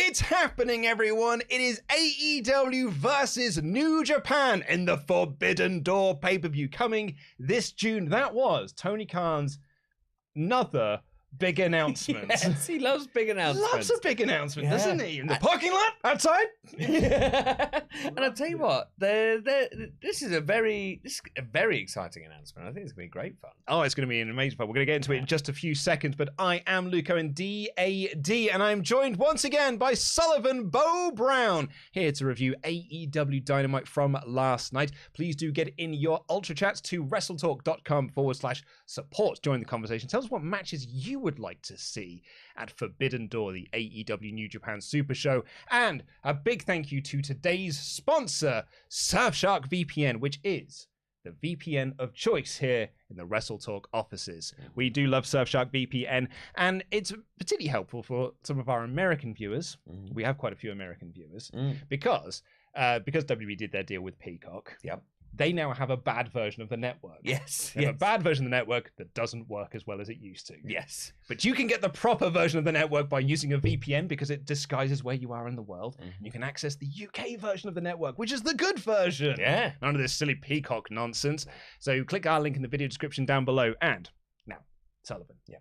It's happening, everyone. It is AEW versus New Japan in the Forbidden Door pay-per-view coming this June. That was Tony Khan's another big announcement. Yes, he loves big announcements. Loves a big announcement, doesn't he? In the parking lot outside. And I'll tell you what, this is a very exciting announcement. I think it's going to be great fun. Oh, it's going to be an amazing fun. We're going to get into it in just a few seconds, but I am Luke Owen, DAD, and I'm joined once again by Sullivan Bo Brown, here to review AEW Dynamite from last night. Please do get in your Ultra Chats to WrestleTalk.com/support. Join the conversation. Tell us what matches you would like to see at Forbidden Door, the AEW New Japan Super Show. And a big thank you to today's sponsor, Surfshark VPN, which is the VPN of choice here in the WrestleTalk offices. We do love Surfshark VPN, and it's particularly helpful for some of our American viewers. We have quite a few American viewers because WWE did their deal with Peacock. Yep. They now have a bad version of the network. Yes. They have a bad version of the network that doesn't work as well as it used to. Yes. But you can get the proper version of the network by using a VPN because it disguises where you are in the world. You can access the UK version of the network, which is the good version. Yeah. None of this silly Peacock nonsense. So click our link in the video description down below. And now, Sullivan. Yeah.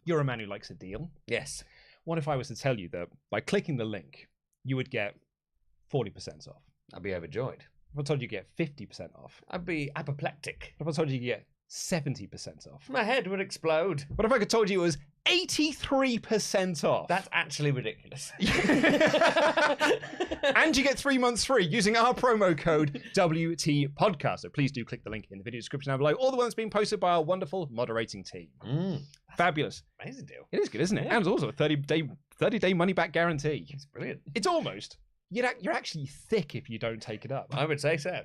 You're a man who likes a deal. Yes. What if I was to tell you that by clicking the link, you would get 40% off? I'd be overjoyed. If I told you get 50% off? I'd be apoplectic. What if I told you get 70% off? My head would explode. What if I could told you it was 83% off? That's actually ridiculous. And you get 3 months free using our promo code WT Podcast. So please do click the link in the video description down below, or the one that's being posted by our wonderful moderating team. Fabulous. Amazing deal. It is good, isn't it? Yeah. And it's also a 30-day money-back guarantee. It's brilliant. It's almost. You're actually thick if you don't take it up. I would say so.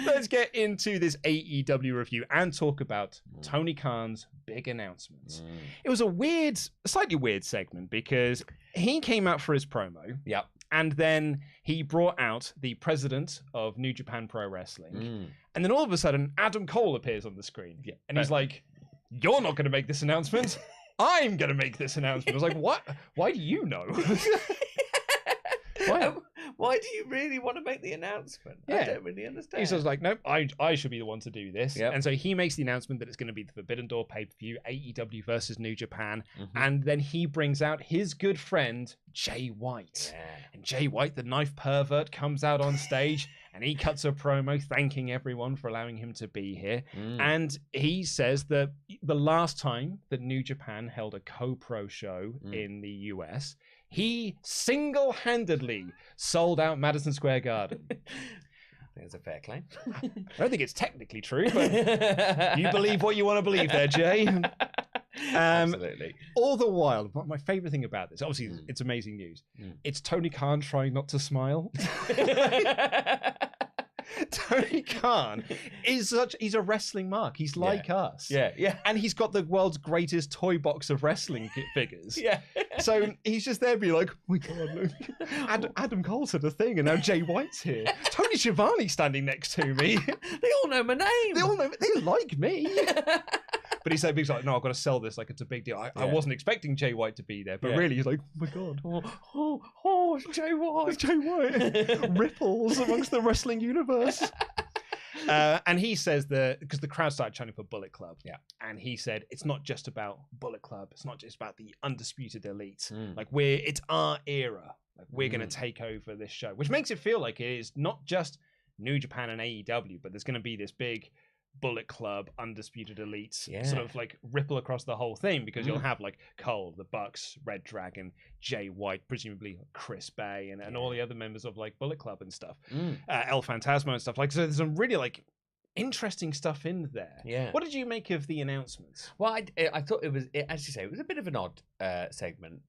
Let's get into this AEW review and talk about Tony Khan's big announcements. It was a slightly weird segment because he came out for his promo. Yep. And then he brought out the president of New Japan Pro Wrestling. And then all of a sudden, Adam Cole appears on the screen. Yeah. And he's like, "You're not going to make this announcement. I'm going to make this announcement." I was like, what? Why do you know? Why do you really want to make the announcement? Yeah. I don't really understand. He says like, "Nope, I should be the one to do this." Yep. And so he makes the announcement that it's going to be the Forbidden Door pay-per-view, AEW versus New Japan. And then he brings out his good friend, Jay White. Yeah. And Jay White, the knife pervert, comes out on stage and he cuts a promo thanking everyone for allowing him to be here. And he says that the last time that New Japan held a co-pro show in the US, he single-handedly sold out Madison Square Garden. I think it's a fair claim. I don't think it's technically true, but you believe what you want to believe there, Jay. Absolutely. All the while, my favorite thing about this, obviously it's amazing news. It's Tony Khan trying not to smile. Tony Khan he's a wrestling mark. He's like us. Yeah. And he's got the world's greatest toy box of wrestling figures. Yeah. So he's just there being like, "Oh my God, look. Adam Cole said a thing and now Jay White's here. Tony Schiavone's standing next to me. They all know my name. They like me." But he's so big, he's like, "No, I've got to sell this like it's a big deal. I wasn't expecting Jay White to be there." But really, he's like, "Oh my God. Oh, it's Jay White. It's Jay White." Ripples amongst the wrestling universe. And he says that because the crowd started chanting for Bullet Club. Yeah. And he said, "It's not just about Bullet Club. It's not just about the undisputed elite. Like it's our era. Like we're going to take over this show," which makes it feel like it is not just New Japan and AEW, but there's going to be this big Bullet Club, undisputed elites, sort of like ripple across the whole thing, because you'll have like Cole, the Bucks, Red Dragon, Jay White, presumably Chris Bay, and all the other members of like Bullet Club and stuff, El Fantasma and stuff. Like, so there's some really like interesting stuff in there. Yeah. What did you make of the announcements? Well, I thought it was, as you say, it was a bit of an odd segment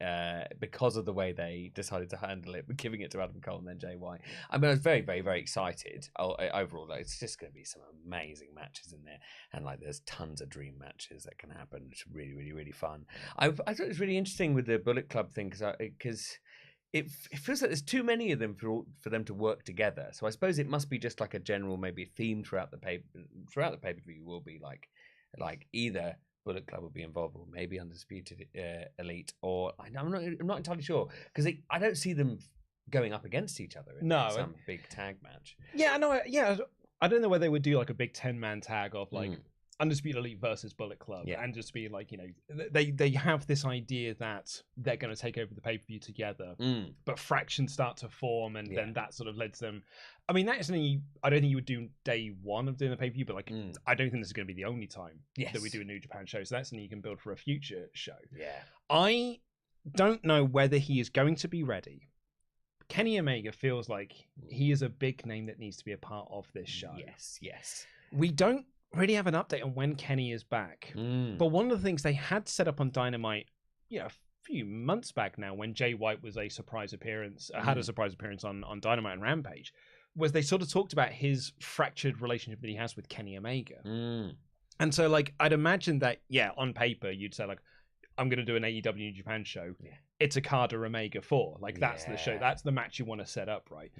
because of the way they decided to handle it, giving it to Adam Cole and then Jay White. I mean, I was very, very, very excited overall. Though it's just going to be some amazing matches in there, and like there's tons of dream matches that can happen. It's really, really, really fun. I thought it was really interesting with the Bullet Club thing because it feels like there's too many of them for them to work together. So I suppose it must be just like a general maybe theme throughout the pay-per-view will be like either Bullet Club would be involved, or maybe Undisputed Elite, or I'm not entirely sure because I don't see them going up against each other in some big tag match. Yeah, I know. Yeah, I don't know whether they would do like a big 10-man tag of like Undisputed Elite versus Bullet Club, and just be like, you know, they have this idea that they're going to take over the pay-per-view together, but fractions start to form, and then that sort of led to them. I mean, that's something I don't think you would do day one of doing the pay-per-view, but like, I don't think this is going to be the only time that we do a New Japan show. So that's something you can build for a future show. Yeah, I don't know whether he is going to be ready. Kenny Omega feels like he is a big name that needs to be a part of this show. Yes. We don't really have an update on when Kenny is back. But one of the things they had set up on Dynamite, a few months back now, when Jay White was a surprise appearance, had a surprise appearance on Dynamite and Rampage, was they sort of talked about his fractured relationship that he has with Kenny Omega. And so, like, I'd imagine that, on paper, you'd say, like, I'm going to do an AEW New Japan show. It's Okada Omega 4. Like, that's the show. That's the match you want to set up, right?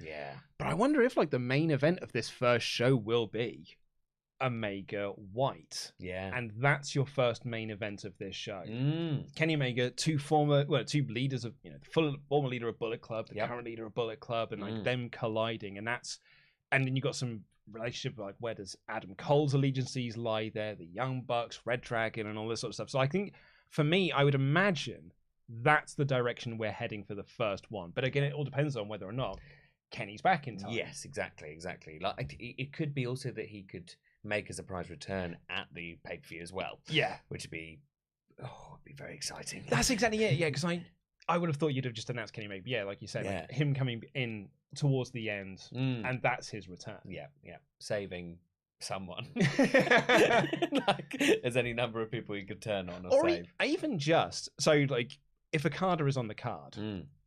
But I wonder if, like, the main event of this first show will be Omega White. And that's your first main event of this show. Kenny Omega, two leaders of, the former leader of Bullet Club, the current leader of Bullet Club, and like them colliding. And then you got some relationship, like, where does Adam Cole's allegiances lie there? The Young Bucks, Red Dragon, and all this sort of stuff. So I think, for me, I would imagine that's the direction we're heading for the first one. But again, it all depends on whether or not Kenny's back in time. Yes, exactly. Like, it could be also that he could make a surprise return at the pay-per-view as well. Which would be, it'd be very exciting. That's exactly it. Because I would have thought you'd have just announced Kenny Omega. Like you said, like him coming in towards the end, and that's his return. Saving someone. Like, there's any number of people you could turn on or save. Even just so, like, if Okada is on the card,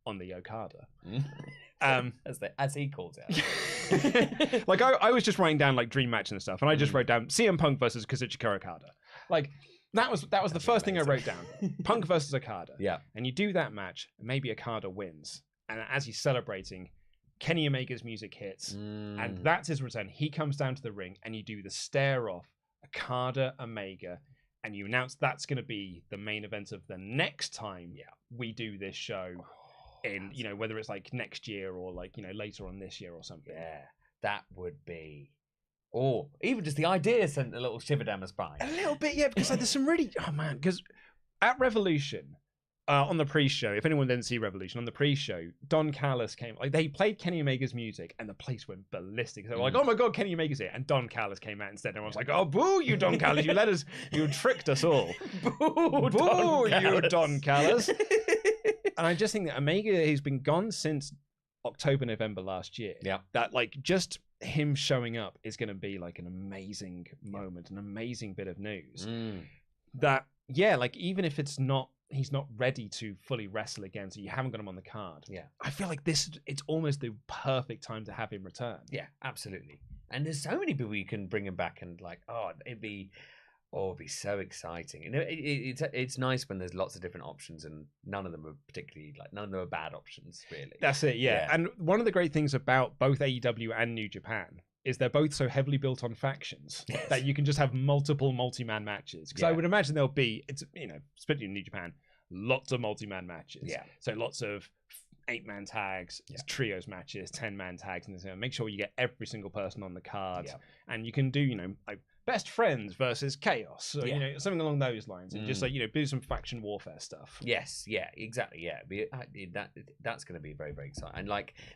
on the Okada, as he calls it. Like, I was just writing down like dream match and stuff, and I just wrote down CM Punk versus Kazuchika Okada. Like, that was the first thing I wrote down. Punk versus Okada. And you do that match, and maybe Okada wins, and as he's celebrating, Kenny Omega's music hits, and that's his return. He comes down to the ring, and you do the stare off Okada Omega, and you announce that's going to be the main event of the next time we do this show, in whether it's like next year or like later on this year or something. That would be. Or even just the idea sent a little shiver down my spine. A little bit, because like, there's some really because at Revolution. On the pre-show, if anyone didn't see Revolution, on the pre-show, Don Callis came. Like, they played Kenny Omega's music, and the place went ballistic. They were like, "Oh my god, Kenny Omega's here!" And Don Callis came out instead. And everyone's like, "Oh, boo, you Don Callis! You tricked us all! Boo, you Don Callis!" And I just think that Omega, he's been gone since October, November last year. That, like, just him showing up is going to be like an amazing moment, an amazing bit of news. That, like, even if he's not ready to fully wrestle again, so you haven't got him on the card. I feel like it's almost the perfect time to have him return. Absolutely. And there's so many people you can bring him back, and like, it'd be so exciting. And it's nice when there's lots of different options, and none of them are bad options, really. That's it. And one of the great things about both AEW and New Japan is they're both so heavily built on factions that you can just have multiple multi-man matches. Because I would imagine there'll be, especially in New Japan, lots of multi-man matches. So lots of 8-man tags, trios matches, 10-man tags, and make sure you get every single person on the card. And you can do, like best friends versus chaos, or, something along those lines, and just like, do some faction warfare stuff. Exactly. That's going to be very, very exciting.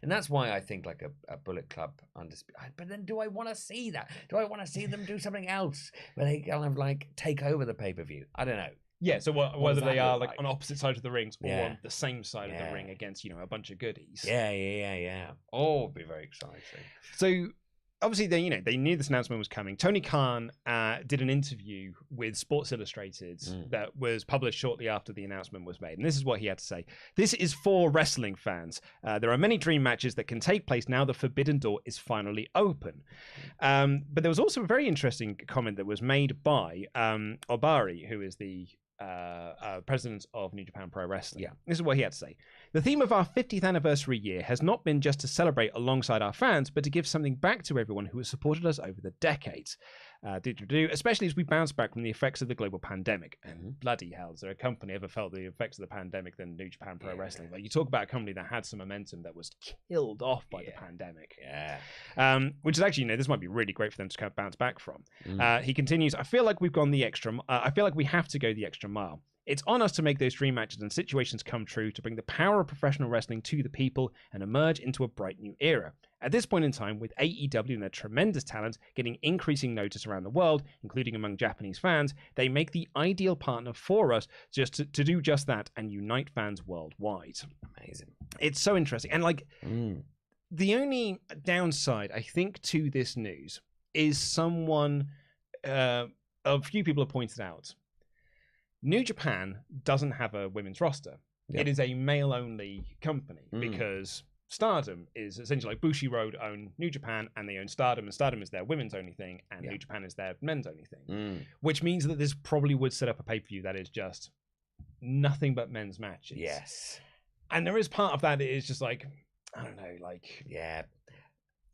And that's why I think like a Bullet Club Undisputed. But then, do I want to see that? Do I want to see them do something else where they kind of like take over the pay-per-view? I don't know. So whether they are like on opposite sides of the rings or on the same side of the ring against a bunch of goodies. Oh, it'd be very exciting. So obviously they knew this announcement was coming. Tony Khan did an interview with Sports Illustrated that was published shortly after the announcement was made, and this is what he had to say. "This is for wrestling fans. There are many dream matches that can take place now the Forbidden Door is finally open." But there was also a very interesting comment that was made by Ohbari, who is the president of New Japan Pro Wrestling. This is what he had to say. "The theme of our 50th anniversary year has not been just to celebrate alongside our fans, but to give something back to everyone who has supported us over the decades. Especially as we bounce back from the effects of the global pandemic. And bloody hell, is there a company ever felt the effects of the pandemic than New Japan Pro Wrestling? Like, you talk about a company that had some momentum that was killed off by the pandemic. Which is actually, this might be really great for them to kind of bounce back from. He continues, I feel like we've gone the extra. I feel like we have to go the extra mile. It's on us to make those dream matches and situations come true, to bring the power of professional wrestling to the people and emerge into a bright new era. At this point in time, with AEW and their tremendous talent getting increasing notice around the world, including among Japanese fans, they make the ideal partner for us just to do just that and unite fans worldwide. Amazing. It's so interesting. And the only downside, I think, to this news is someone, a few people have pointed out, New Japan doesn't have a women's roster. It is a male-only company because Stardom is essentially like Bushiroad own New Japan and they own Stardom, and Stardom is their women's only thing and New Japan is their men's only thing. Which means that this probably would set up a pay-per-view that is just nothing but men's matches. Yes. And there is part of that is just like, I don't know, like... Yeah.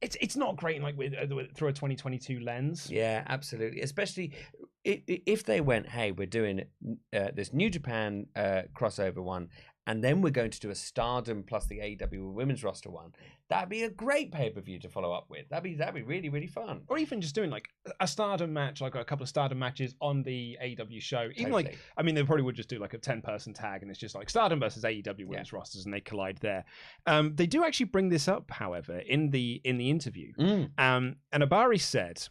It's not great like through a 2022 lens. Yeah, absolutely. Especially if they went, hey, we're doing this New Japan crossover one, and then we're going to do a Stardom plus the AEW women's roster one. That'd be a great pay-per-view to follow up with. That'd be really, really fun. Or even just doing like a Stardom match, like a couple of Stardom matches on the AEW show. Even Totally. They probably would just do like a 10-person tag, and it's just like Stardom versus AEW women's rosters, and they collide there. They do actually bring this up, however, in the interview. And Ohbari said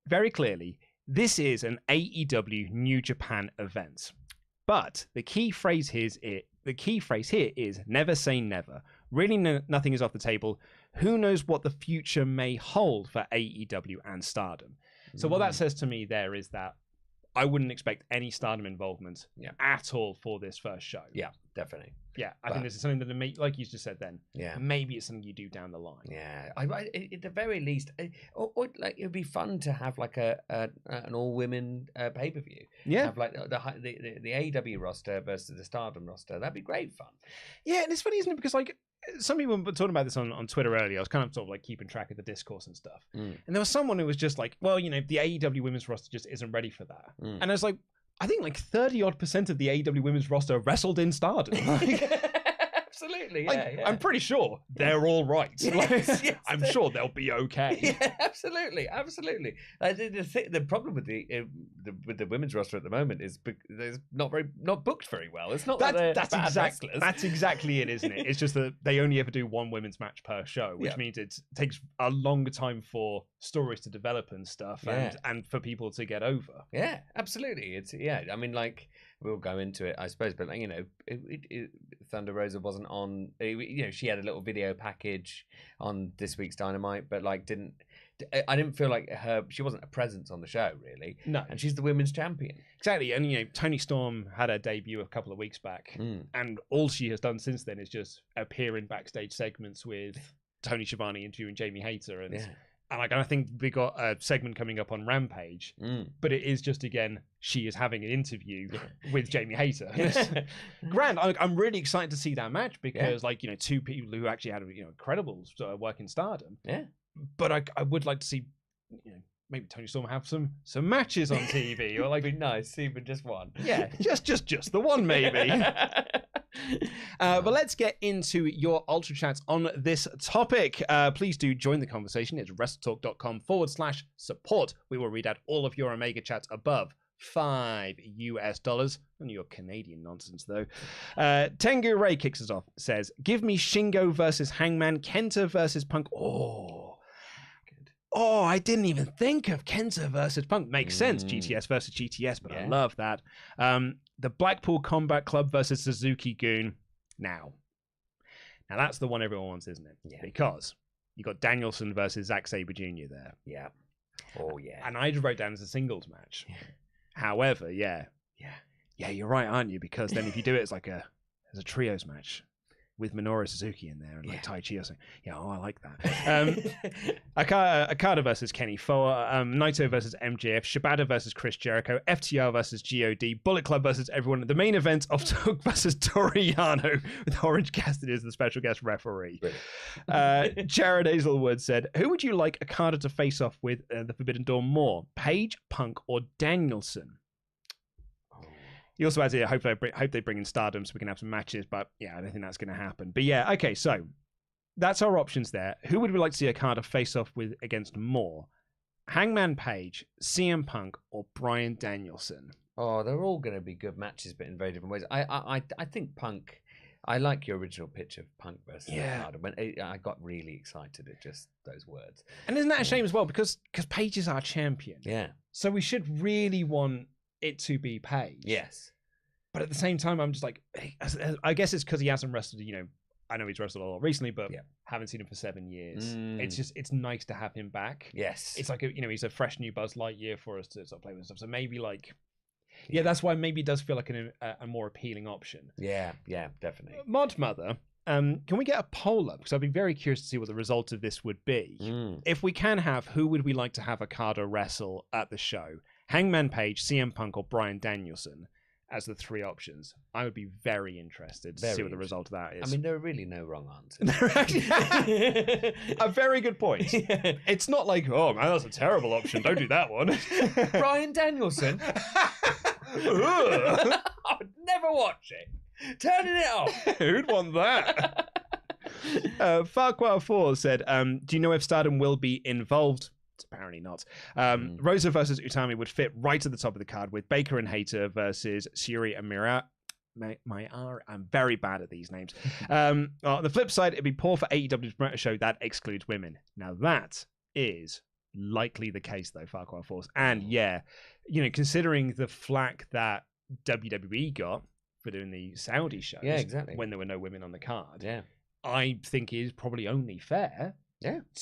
very clearly, this is an AEW New Japan event. But the key phrase here is never say never. Really, nothing is off the table. Who knows what the future may hold for AEW and Stardom? So what that says to me there is that I wouldn't expect any Stardom involvement at all for this first show. Yeah, definitely. Yeah, I think this is something that, like you just said then, maybe it's something you do down the line. Yeah, at the very least, or like it would be fun to have like an all-women pay-per-view. Yeah. Have like the AEW roster versus the Stardom roster. That'd be great fun. Yeah, and it's funny, isn't it? Because like some people were talking about this on Twitter earlier. I was kind of sort of like keeping track of the discourse and stuff. And there was someone who was just like, well, the AEW women's roster just isn't ready for that. And I was like, I think like 30-odd% of the AEW women's roster wrestled in Stardom. Absolutely, I'm pretty sure they're all right. I'm sure they'll be okay. Yeah, absolutely. The problem with the women's roster at the moment is there's not booked very well. It's not that's exactly it, isn't it? It's just that they only ever do one women's match per show, which means it takes a longer time for stories to develop and stuff, and for people to get over. Yeah, absolutely. I mean, like, we'll go into it, I suppose, but like, Thunder Rosa wasn't on. She had a little video package on this week's Dynamite, but like I didn't feel like she wasn't a presence on the show really. No, and she's the women's champion. Exactly, and Toni Storm had her debut a couple of weeks back, and all she has done since then is just appear in backstage segments with Tony Schiavone interviewing Jamie Hayter, and I think we got a segment coming up on Rampage, but it is just, again, she is having an interview with Jamie Hayter. Grand. I'm really excited to see that match because, two people who actually had incredible work in Stardom. Yeah. But I would like to see, maybe Toni Storm have some matches on TV, or like, it'd be nice, even just one. Yeah, just the one, maybe. But let's get into your Ultra Chats on this topic. Please do join the conversation. It's WrestleTalk.com/support. We will read out all of your Omega Chats above $5 on your Canadian nonsense, though. Tengu Ray kicks us off, says, give me Shingo versus Hangman, Kenta versus Punk. Oh, I didn't even think of Kenta versus Punk. Makes sense. GTS versus GTS, but I love that. The Blackpool Combat Club versus Suzuki-gun. Now that's the one everyone wants, isn't it? Yeah. Because you got Danielson versus Zack Sabre Jr. there. Yeah. Oh, yeah. And I just wrote down as a singles match. Yeah. However, yeah, you're right, aren't you? Because then if you do it as a trios match, with Minoru Suzuki in there and like Tai Chi or something. Yeah, I like that. Okada versus Kenny Foa, Naito versus MJF, Shibata versus Chris Jericho, FTR versus God, Bullet Club versus everyone. The main event of Talk versus Toriano with Orange Cassidy as the special guest referee. Jared Hazelwood said, "Who would you like Okada to face off with the Forbidden Door more, Page, Punk, or Danielson?" He also adds here, hope they bring in Stardom so we can have some matches, but yeah, I don't think that's going to happen. But yeah, okay, so that's our options there. Who would we like to see Okada face off with against more? Hangman Page, CM Punk, or Bryan Danielson? Oh, they're all going to be good matches, but in very different ways. I think Punk. I like your original pitch of Punk versus Okada. When I got really excited at just those words. And isn't that a shame as well? Because Page is our champion. Yeah. So we should really want it to be Page. Yes. But at the same time, I'm just like, I guess it's because he hasn't wrestled, I know he's wrestled a lot recently, but haven't seen him for 7 years. It's nice to have him back. Yes. It's like, he's a fresh new Buzz Lightyear for us to sort of play with stuff. So maybe that's why maybe it does feel like a more appealing option. Yeah, definitely. Mod Mother, can we get a poll up? Because I'd be very curious to see what the result of this would be. If we can have, who would we like to have Okada wrestle at the show? Hangman Page, CM Punk, or Bryan Danielson as the 3 options. I would be very interested to see what the result of that is. I mean, there are really no wrong answers. A very good point. It's not like, oh man, that's a terrible option. Don't do that one. Bryan Danielson. I would never watch it. Turning it off. Who'd want that? Farquhar 4 said, do you know if Stardom will be involved? It's apparently not. Rosa versus Utami would fit right at the top of the card with Baker and Hayter versus Shuri and I'm very bad at these names. On the flip side, it'd be poor for AEW to promote a show that excludes women. Now that is likely the case, though, Farquhar Force. And yeah, considering the flack that WWE got for doing the Saudi shows, when there were no women on the card, I think it is probably only fair.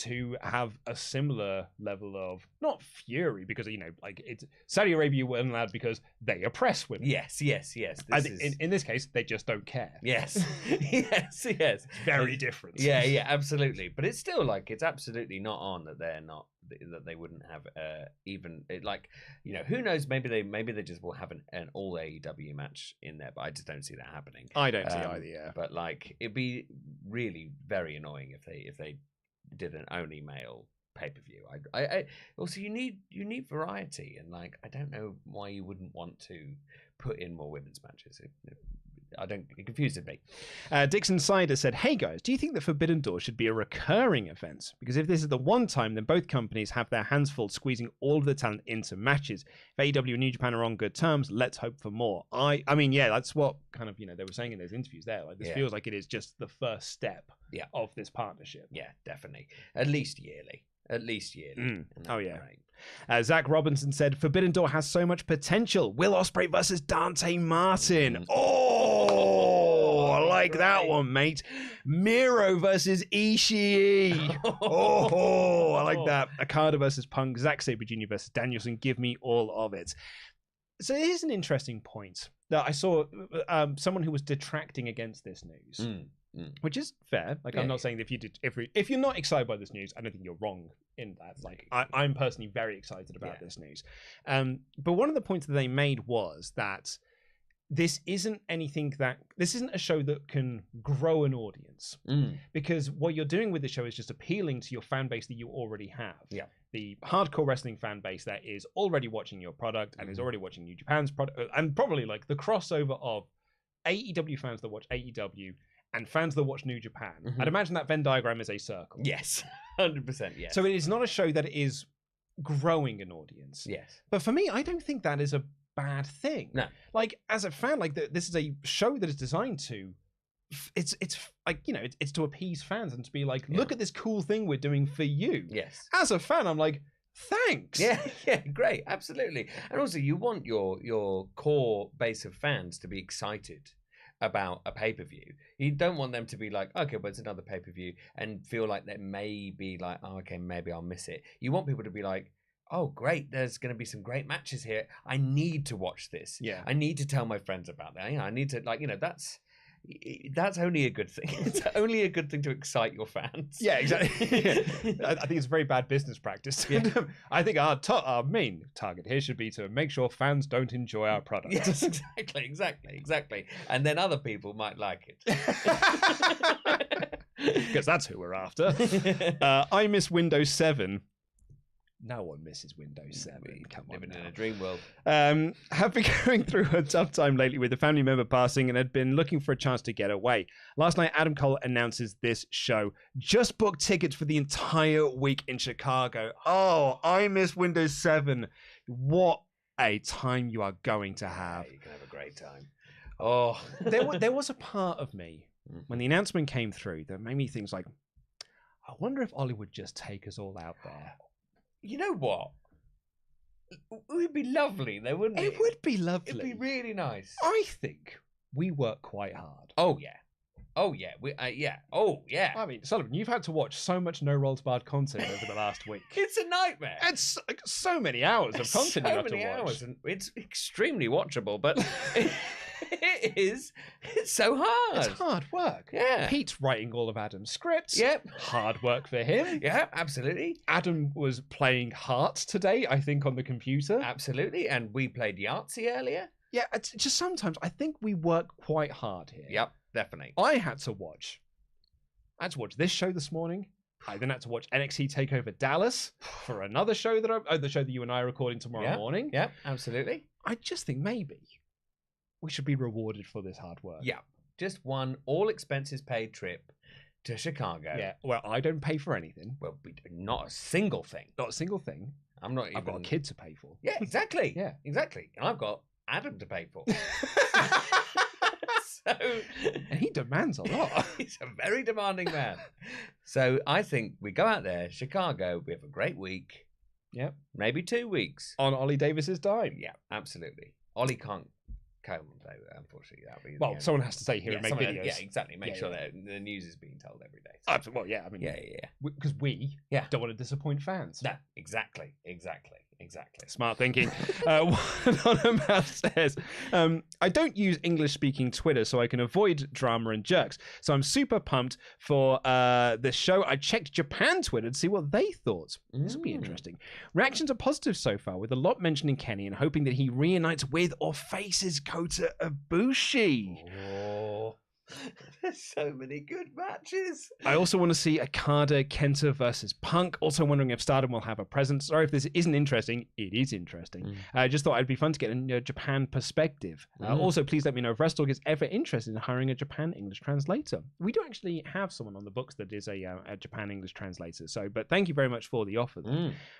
To have a similar level of not fury because it's Saudi Arabia weren't allowed because they oppress women. Yes. In this case, they just don't care. Yes. It's very different. Yeah, absolutely. But it's still it's absolutely not on that they wouldn't have who knows? Maybe they just will have an all AEW match in there, but I just don't see that happening. I don't see either. Yeah, but it'd be really very annoying if they did an only male pay-per-view. I also you need variety, and I don't know why you wouldn't want to put in more women's matches. It confuses me. Dixon Sider said, "Hey guys, do you think that Forbidden Door should be a recurring event? Because if this is the one time, then both companies have their hands full squeezing all of the talent into matches. If AEW and New Japan are on good terms, let's hope for more." I mean, yeah, that's what kind of they were saying in those interviews there. This feels like it is just the first step of this partnership. Yeah, definitely. At least yearly. Oh yeah. Right. Zach Robinson said, "Forbidden Door has so much potential. Will Ospreay versus Dante Martin. Oh, I like that one, mate. Miro versus Ishii. Oh, I like that. Okada versus Punk. Zack Sabre Jr. versus Danielson. Give me all of it." So here's an interesting point that I saw someone who was detracting against this news. Which is fair. I'm not saying that if you're not excited by this news, I don't think you're wrong in that. I'm personally very excited about this news. But one of the points that they made was that this isn't a show that can grow an audience. Because what you're doing with the show is just appealing to your fan base that you already have. Yeah. The hardcore wrestling fan base that is already watching your product and is already watching New Japan's product, and probably the crossover of AEW fans that watch AEW and fans that watch New Japan. I'd imagine that Venn diagram is a circle. Yes, 100%. Yes. So it is not a show that is growing an audience. Yes. But for me, I don't think that is a bad thing. No. As a fan, this is a show that is designed to. It's to appease fans and to be look at this cool thing we're doing for you. Yes. As a fan, I'm like, thanks. Yeah, great, absolutely. And also, you want your core base of fans to be excited about a pay-per-view. You don't want them to be okay, well, it's another pay-per-view, and feel like they may be oh, okay, maybe I'll miss it. You want people to be oh, great, there's going to be some great matches here. I need to watch this. Yeah. I need to tell my friends about that. I need to, that's, that's only a good thing. It's only a good thing to excite your fans. Yeah, exactly. I think it's very bad business practice. Yeah. I think our main target here should be to make sure fans don't enjoy our product. Yes, exactly. And then other people might like it. Because that's who we're after. I miss Windows 7. No one misses Windows 7. Come on, living in a dream world. Have been going through a tough time lately with a family member passing and had been looking for a chance to get away. Last night, Adam Cole announces this show. Just booked tickets for the entire week in Chicago. Oh, I miss Windows 7. What a time you are going to have. Yeah, you can have a great time. Oh, there was a part of me when the announcement came through that made me think like, I wonder if Ollie would just take us all out there. You know what? It would be lovely, though, wouldn't it? It would be lovely. It'd be really nice. I think we work quite hard. Oh yeah. Oh yeah. Oh yeah. I mean, Sullivan, you've had to watch so much no rolls barred content over the last week. It's a nightmare. It's so many hours of content you have to watch. Hours, and it's extremely watchable, but it's so hard. It's hard work. Yeah. Pete's writing all of Adam's scripts. Yep. Hard work for him. Yeah, absolutely. Adam was playing Hearts today, I think, on the computer. Absolutely. And we played Yahtzee earlier. Yeah, it's just sometimes I think we work quite hard here. Yep, definitely. I had to watch this show this morning. I then had to watch NXT TakeOver Dallas for another show the show that you and I are recording tomorrow morning. Yeah, absolutely. I just think maybe we should be rewarded for this hard work. Yeah, just one all expenses paid trip to Chicago. Yeah, well, I don't pay for anything. Well, not a single thing. Not a single thing. I'm not even... I've got a kid to pay for. Yeah, exactly. Yeah. Exactly. And I've got Adam to pay for. And he demands a lot. He's a very demanding man. So I think we go out there, Chicago, we have a great week. Yep. Maybe 2 weeks. On Ollie Davis's dime. Yeah, absolutely. Ollie can't come, unfortunately. Well, someone has to stay here and make videos. Yeah, exactly. Make sure that the news is being told every day. So. Absolutely. Well, yeah. I mean, yeah. Because we don't want to disappoint fans. No, exactly. Smart thinking. One Anonymous says, I don't use English-speaking Twitter, so I can avoid drama and jerks. So I'm super pumped for this show. I checked Japan Twitter to see what they thought. This will be interesting. Reactions are positive so far, with a lot mentioning Kenny and hoping that he reunites with or faces Kota Ibushi. Oh. There's so many good matches. I also want to see Okada Kenta versus Punk. Also wondering if Stardom will have a presence. Sorry if this isn't interesting. It is interesting. I just thought it'd be fun to get a Japan perspective. Also, please let me know if WrestleTalk is ever interested in hiring a Japan English translator. We do actually have someone on the books that is a Japan English translator. But thank you very much for the offer.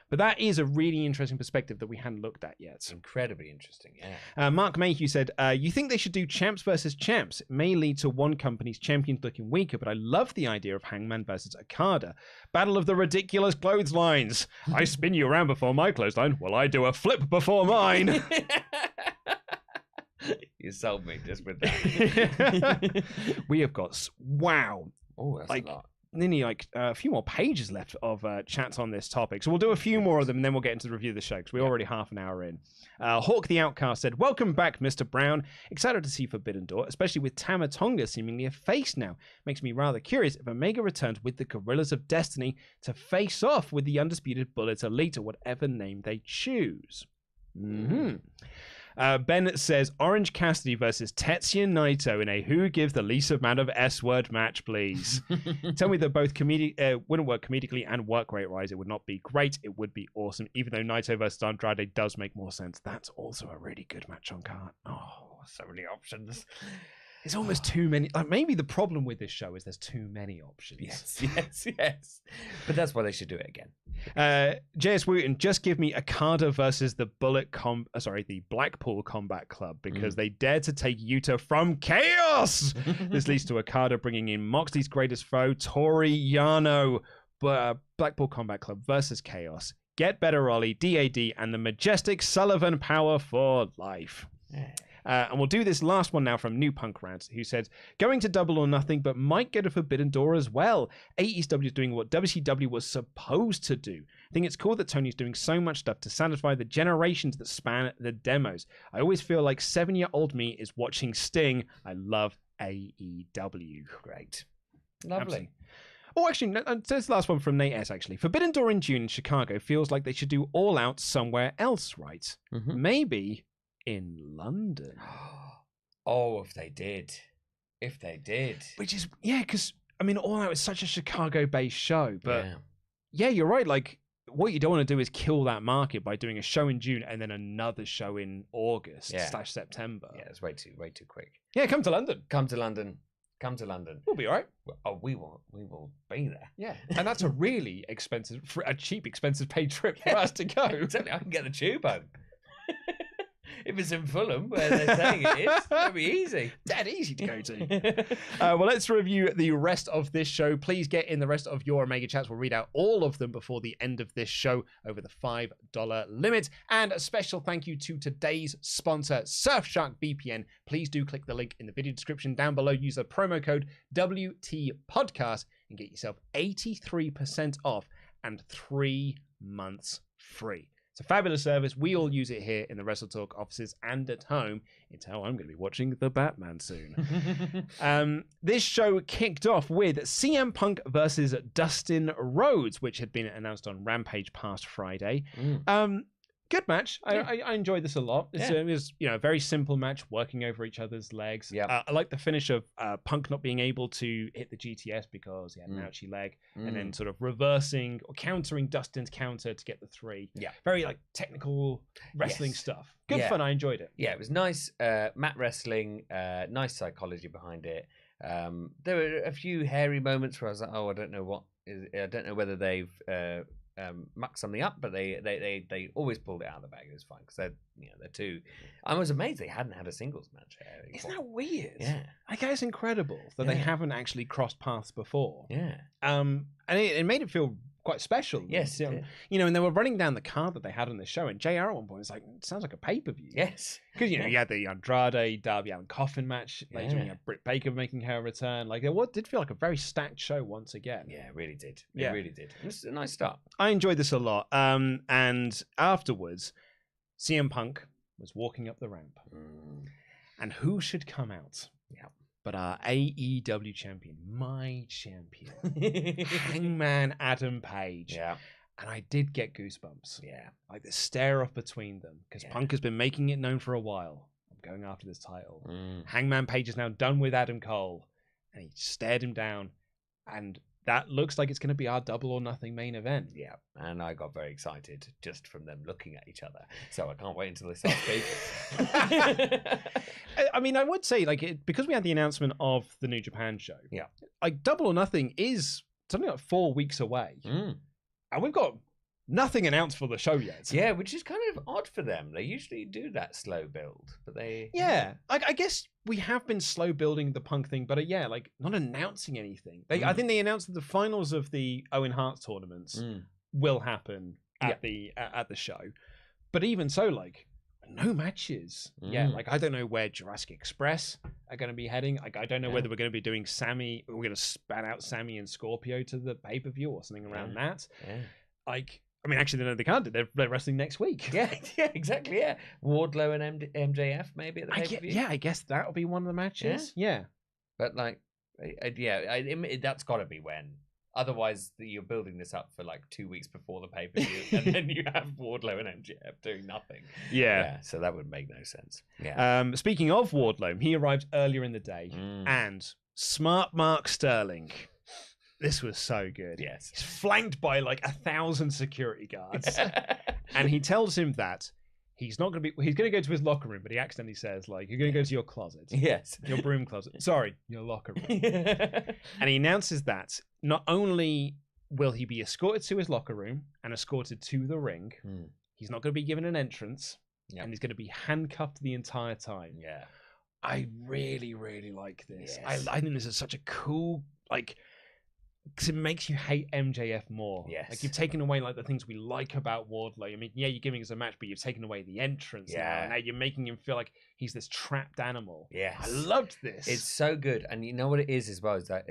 But that is a really interesting perspective that we hadn't looked at yet. It's incredibly interesting, yeah. Mark Mayhew said, you think they should do champs versus champs? It may lead to one company's champions looking weaker, but I love the idea of Hangman versus Okada. Battle of the ridiculous clotheslines. I spin you around before my clothesline. Well, I do a flip before mine. You sold me just with that. We have got, wow. Oh, that's a lot. Nearly a few more pages left of chats on this topic. So we'll do a few more of them and then we'll get into the review of the show because we're already half an hour in. Hawk the Outcast said, welcome back, Mr. Brown. Excited to see Forbidden Door, especially with Tama Tonga seemingly a face now. Makes me rather curious if Omega returns with the Gorillas of Destiny to face off with the Undisputed Bullet Elite or whatever name they choose. Ben says, Orange Cassidy versus Tetsuya Naito in a who gives the least amount of S-word match, please. Tell me they're both wouldn't work comedically and work rate-wise. It would not be great. It would be awesome. Even though Naito versus Andrade does make more sense. That's also a really good match on card. Oh, so many options. There's almost too many. Maybe the problem with this show is there's too many options. Yes. But that's why they should do it again. JS Wooten, just give me Okada versus the the Blackpool Combat Club because they dared to take Yuta from Chaos. This leads to Okada bringing in Moxley's greatest foe, Tori Yano. Blackpool Combat Club versus Chaos. Get Better Ollie, DAD, and the majestic Sullivan Power for life. And we'll do this last one now from New Punk Rants, who said, going to Double or Nothing, but might get a Forbidden Door as well. AEW is doing what WCW was supposed to do. I think it's cool that Tony's doing so much stuff to satisfy the generations that span the demos. I always feel like 7-year-old me is watching Sting. I love AEW. Great. Lovely. Absolutely. Oh, actually, there's the last one from Nate S, actually. Forbidden Door in June in Chicago feels like they should do All Out somewhere else, right? Mm-hmm. Maybe in London. Oh, if they did. Which is, because, I mean, All Out is such a Chicago-based show, but yeah, you're right. Like, what you don't want to do is kill that market by doing a show in June and then another show in August/September. Yeah, it's way too quick. Yeah, come to London. Come to London. We'll be all right. Oh, we will be there. Yeah, and that's a really expensive, cheap paid trip for us to go. Exactly. I can get the tube home. If it's in Fulham, where they're saying it is, it'll be easy. Dead easy to go to. Well, let's review the rest of this show. Please get in the rest of your Omegachats. We'll read out all of them before the end of this show over the $5 limit. And a special thank you to today's sponsor, Surfshark VPN. Please do click the link in the video description down below. Use the promo code WTPodcast and get yourself 83% off and 3 months free. It's a fabulous service. We all use it here in the WrestleTalk offices and at home. It's how I'm going to be watching The Batman soon. This show kicked off with CM Punk versus Dustin Rhodes, which had been announced on Rampage past Friday. Good match. I enjoyed this a lot. It was a very simple match, working over each other's legs. I like the finish of Punk not being able to hit the GTS because he had an ouchie leg, and then sort of reversing or countering Dustin's counter to get the 3. Very technical wrestling stuff. Good fun. I enjoyed it. Yeah, it was nice mat wrestling. Nice psychology behind it. There were a few hairy moments where I was like, I don't know whether they've muck something up, but they always pulled it out of the bag. It was fine because they're two. I was amazed they hadn't had a singles match. Isn't that weird? Yeah, I guess it's incredible that they haven't actually crossed paths before. Yeah, and it made it feel quite special. Yes, and they were running down the card that they had on the show, and JR at one point was like, it sounds like a pay-per-view. Yes, because you had the Andrade Darby Allin Coffin match later. You had Britt Baker making her return. Like it did feel like a very stacked show once again. Yeah, it really did. It really did. It was a nice start. I enjoyed this a lot. And afterwards, CM Punk was walking up the ramp, and who should come out? But our AEW champion, my champion, Hangman Adam Page. Yeah. And I did get goosebumps. Yeah. Like the stare off between them. Because Punk has been making it known for a while. I'm going after this title. Hangman Page is now done with Adam Cole. And he stared him down. And that looks like it's going to be our Double or Nothing main event. Yeah. And I got very excited just from them looking at each other. So I can't wait until they start speaking. I mean, I would say, because we had the announcement of the New Japan show, Double or Nothing is something like 4 weeks away. And we've got nothing announced for the show yet. Yeah, which is kind of odd for them. They usually do that slow build, but they... Yeah, I guess we have been slow building the Punk thing, but not announcing anything. I think they announced that the finals of the Owen Hart tournaments will happen at the show. But even so, no matches. Yeah, I don't know where Jurassic Express are going to be heading. I don't know whether we're going to be doing Sammy. We're going to span out Sammy and Scorpio to the pay-per-view or something around that. Yeah. I mean, actually, no, they can't. They're wrestling next week. Yeah, exactly. Yeah, Wardlow and MJF maybe at the pay-per-view. I guess that'll be one of the matches. Yeah. But that's got to be when. Otherwise, you're building this up for 2 weeks before the pay-per-view, and then you have Wardlow and MJF doing nothing. Yeah. So that would make no sense. Yeah. Speaking of Wardlow, he arrived earlier in the day, and smart Mark Sterling. This was so good. Yes. He's flanked by 1,000 security guards, and he tells him that he's not going to be. He's going to go to his locker room, but he accidentally says, "You're going to go to your closet." Yes, your broom closet. Sorry, your locker room. And he announces that not only will he be escorted to his locker room and escorted to the ring, he's not going to be given an entrance, and he's going to be handcuffed the entire time. Yeah, I really, really like this. Yes. I think this is such a cool because it makes you hate MJF more. Yes. You've taken away the things we like about Wardlow. I mean, you're giving us a match, but you've taken away the entrance now. Now you're making him feel like he's this trapped animal. Yes. I loved this. It's so good. And you know what it is as well, is that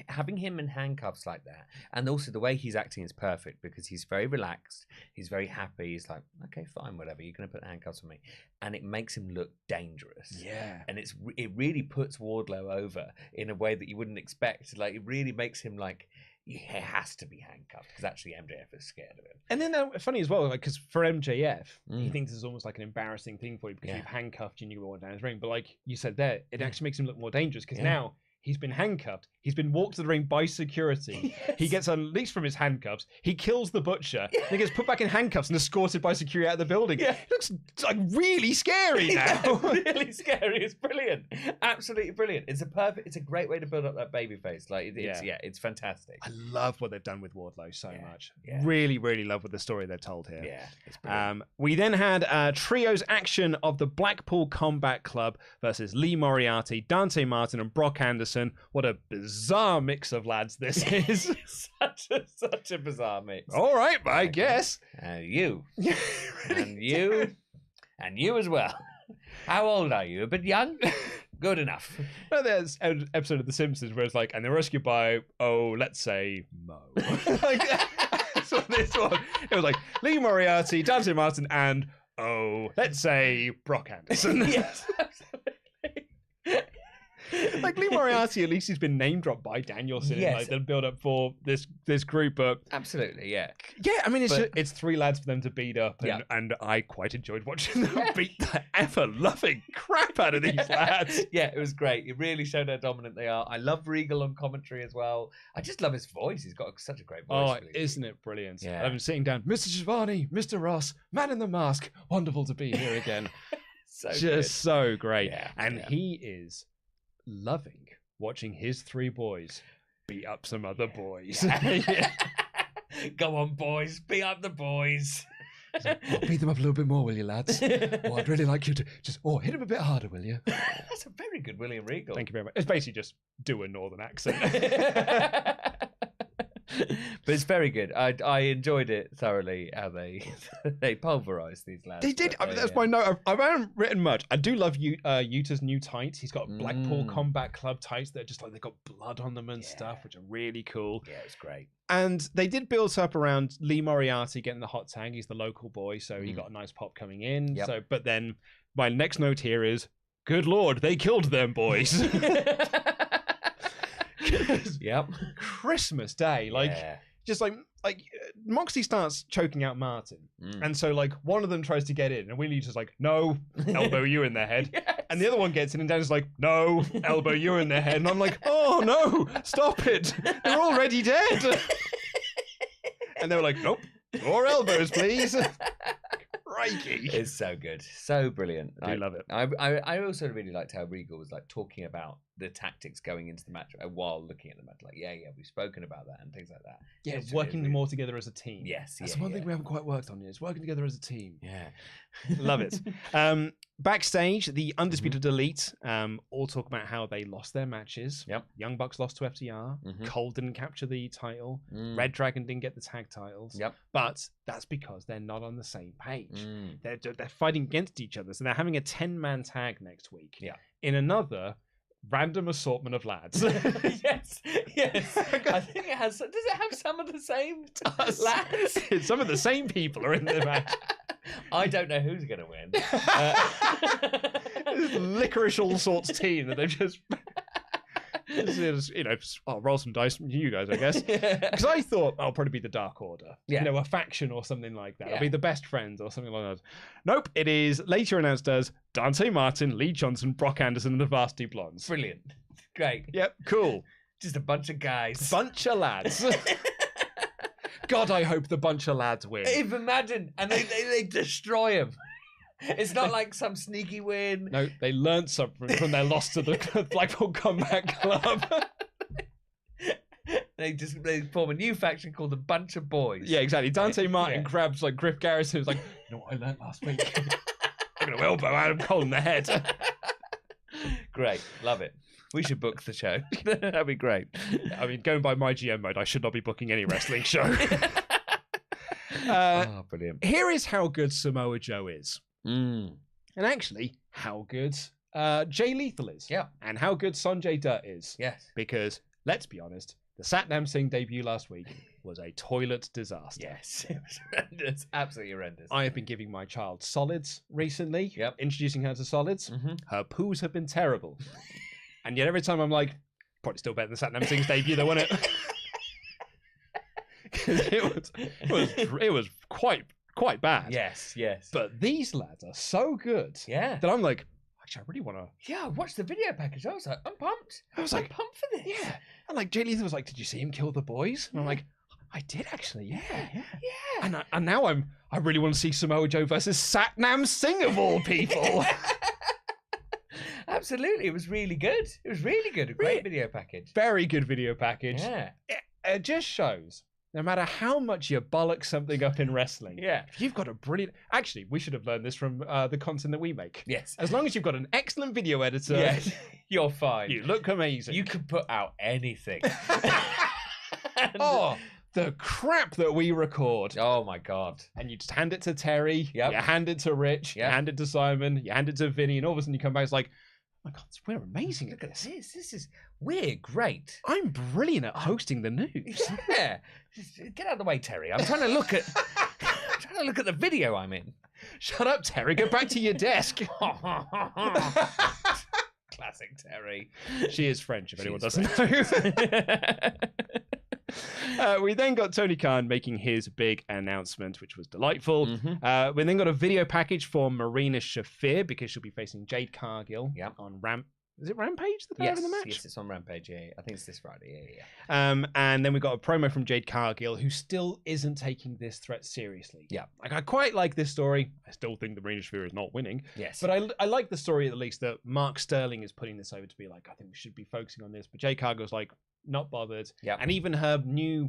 having him in handcuffs like that, and also the way he's acting is perfect because he's very relaxed, he's very happy, he's like, okay, fine, whatever, you're going to put handcuffs on me. And it makes him look dangerous. Yeah. And it really puts Wardlow over in a way that you wouldn't expect. Like, it really makes him like, he has to be handcuffed because actually MJF is scared of him. And then funny as well, like, because for MJF, he thinks it's almost like an embarrassing thing for you because you've handcuffed and you go down his ring. But like you said there, it actually makes him look more dangerous because now he's been handcuffed. He's been walked to the ring by security. Yes. He gets unleashed from his handcuffs. He kills the butcher. Yes. He gets put back in handcuffs and escorted by security out of the building. Yeah. It looks like really scary now. Really scary. It's brilliant. Absolutely brilliant. It's a great way to build up that baby face. Like it's fantastic. I love what they've done with Wardlow so much. Yeah. Really, really love what the story they've told here. Yeah, it's brilliant. We then had trios action of the Blackpool Combat Club versus Lee Moriarty, Dante Martin, and Brock Anderson. What a bizarre mix of lads this is. such a bizarre mix. All right, I guess. You. And you. And you as well. How old are you? A bit young? Good enough. Well, there's an episode of The Simpsons where it's like, and they're rescued by, let's say, Mo. Like, that's what this one. It was like Lee Moriarty, Dante Martin, and, let's say, Brock Anderson. Yes, absolutely. Like Lee Moriarty, at least he's been name dropped by Danielson in like the build up for this group. But absolutely, yeah. I mean, it's three lads for them to beat up, and I quite enjoyed watching them beat the ever loving crap out of these lads. Yeah, it was great. It really showed how dominant they are. I love Regal on commentary as well. I just love his voice. He's got such a great voice. Oh, isn't it brilliant? Yeah. I'm sitting down, Mr. Giovanni, Mr. Ross, Man in the Mask. Wonderful to be here again. So great. Yeah, and he is loving watching his three boys beat up some other boys. Go on, boys, beat up the boys. Beat them up a little bit more, will you, lads? I'd really like you to just hit them a bit harder, will you? That's a very good William Regal. Thank you very much. It's basically just do a northern accent. But it's very good. I enjoyed it thoroughly how they pulverised these lads. They did. That's my note. I haven't written much. I do love Yuta's new tights. He's got Blackpool Combat Club tights that are just like they've got blood on them and stuff, which are really cool. Yeah, it's great. And they did build up around Lee Moriarty getting the hot tag. He's the local boy, so he got a nice pop coming in. Yep. So, but then my next note here is, good Lord, they killed them boys. Yep. Christmas Day, just like Moxley starts choking out Martin, and so like one of them tries to get in, and Willie's just like, no, elbow you in their head, and the other one gets in, and Dan's like, no, elbow you in their head, and I'm like, oh no, stop it, they're already dead. And they were like, nope, more elbows, please. Crikey. It's so good, so brilliant. I love it. I also really liked how Regal was like talking about the tactics going into the match while looking at the match. Like, we've spoken about that and things like that. Yeah, it's working more together as a team. Yes, that's the one thing we haven't quite worked on yet. It's working together as a team. Yeah, love it. Backstage, the Undisputed Elite all talk about how they lost their matches. Yep. Young Bucks lost to FTR. Cole didn't capture the title. Red Dragon didn't get the tag titles. Yep. But that's because they're not on the same page. They're fighting against each other. So they're having a 10-man tag next week. Yeah. In another random assortment of lads. Yes. I think it has. Does it have some of the same lads? Some of the same people are in the match. I don't know who's going to win. This licorice all sorts team that they've just. I'll roll some dice from you guys, I guess. Because I thought I'll probably be the Dark Order. Yeah. A faction or something like that. I'll be the best friends or something like that. Nope, it is later announced as Dante Martin, Lee Johnson, Brock Anderson, and the Varsity Blondes. Brilliant. Great. Yep, cool. Just a bunch of guys. Bunch of lads. God, I hope the bunch of lads win. Imagine, and they destroy him. It's not like some sneaky win. No, they learned something from their loss to the Blackpool Combat Club. They form a new faction called the Bunch of Boys. Yeah, exactly. Dante Martin grabs like Griff Garrison. Who's like, you know what I learned last week? I'm going to elbow Adam Cole in the head. Great, love it. We should book the show. That'd be great. I mean, going by my GM mode, I should not be booking any wrestling show. Brilliant. Here is how good Samoa Joe is. and actually how good Jay Lethal is. Yeah. And how good Sanjay Dutt is. Yes. Because, let's be honest, the Satnam Singh debut last week was a toilet disaster. Yes. It was horrendous. Absolutely horrendous. I have been giving my child solids recently. Yep. Introducing her to solids. Mm-hmm. Her poos have been terrible. And yet every time I'm like, probably still better than Satnam Singh's debut though, wasn't it? it was quite bad. Yes, yes. But these lads are so good. Yeah. That I'm like, actually, I really want to. Yeah, I watched the video package. I was like, I'm pumped. I was I'm like, pumped for this. Yeah. And like Jay Lethal was like, did you see him kill the boys? And I'm like, I did actually. Yeah. And now I really want to see Samoa Joe versus Satnam Singh of all people. Absolutely. It was really good. It was really good. A great video package. Very good video package. Yeah. It just shows, no matter how much you bollock something up in wrestling, if you've got a brilliant... Actually, we should have learned this from the content that we make. Yes. As long as you've got an excellent video editor, you're fine. You look amazing. You can put out anything. Oh, the crap that we record. Oh, my God. And you just hand it to Terry, you hand it to Rich, you hand it to Simon, you hand it to Vinny, and all of a sudden you come back, it's like, oh my God, we're amazing at this. We're great. I'm brilliant at hosting the news. Yeah. Get out of the way, Terry. I'm trying to look at the video I'm in. Shut up, Terry. Go back to your desk. Classic Terry. She is French, if anyone doesn't know. We then got Tony Khan making his big announcement, which was delightful. We then got a video package for Marina Shafir because she'll be facing Jade Cargill on Is it Rampage that they're having the match? Yes, it's on Rampage, yeah. I think it's this Friday, yeah. And then we got a promo from Jade Cargill, who still isn't taking this threat seriously. Yeah. Like, I quite like this story. I still think the Marina Shafir is not winning. Yes. But I like the story, at least, that Mark Sterling is putting this over to be like, I think we should be focusing on this. But Jade Cargill's like, not bothered. Yeah. And even her new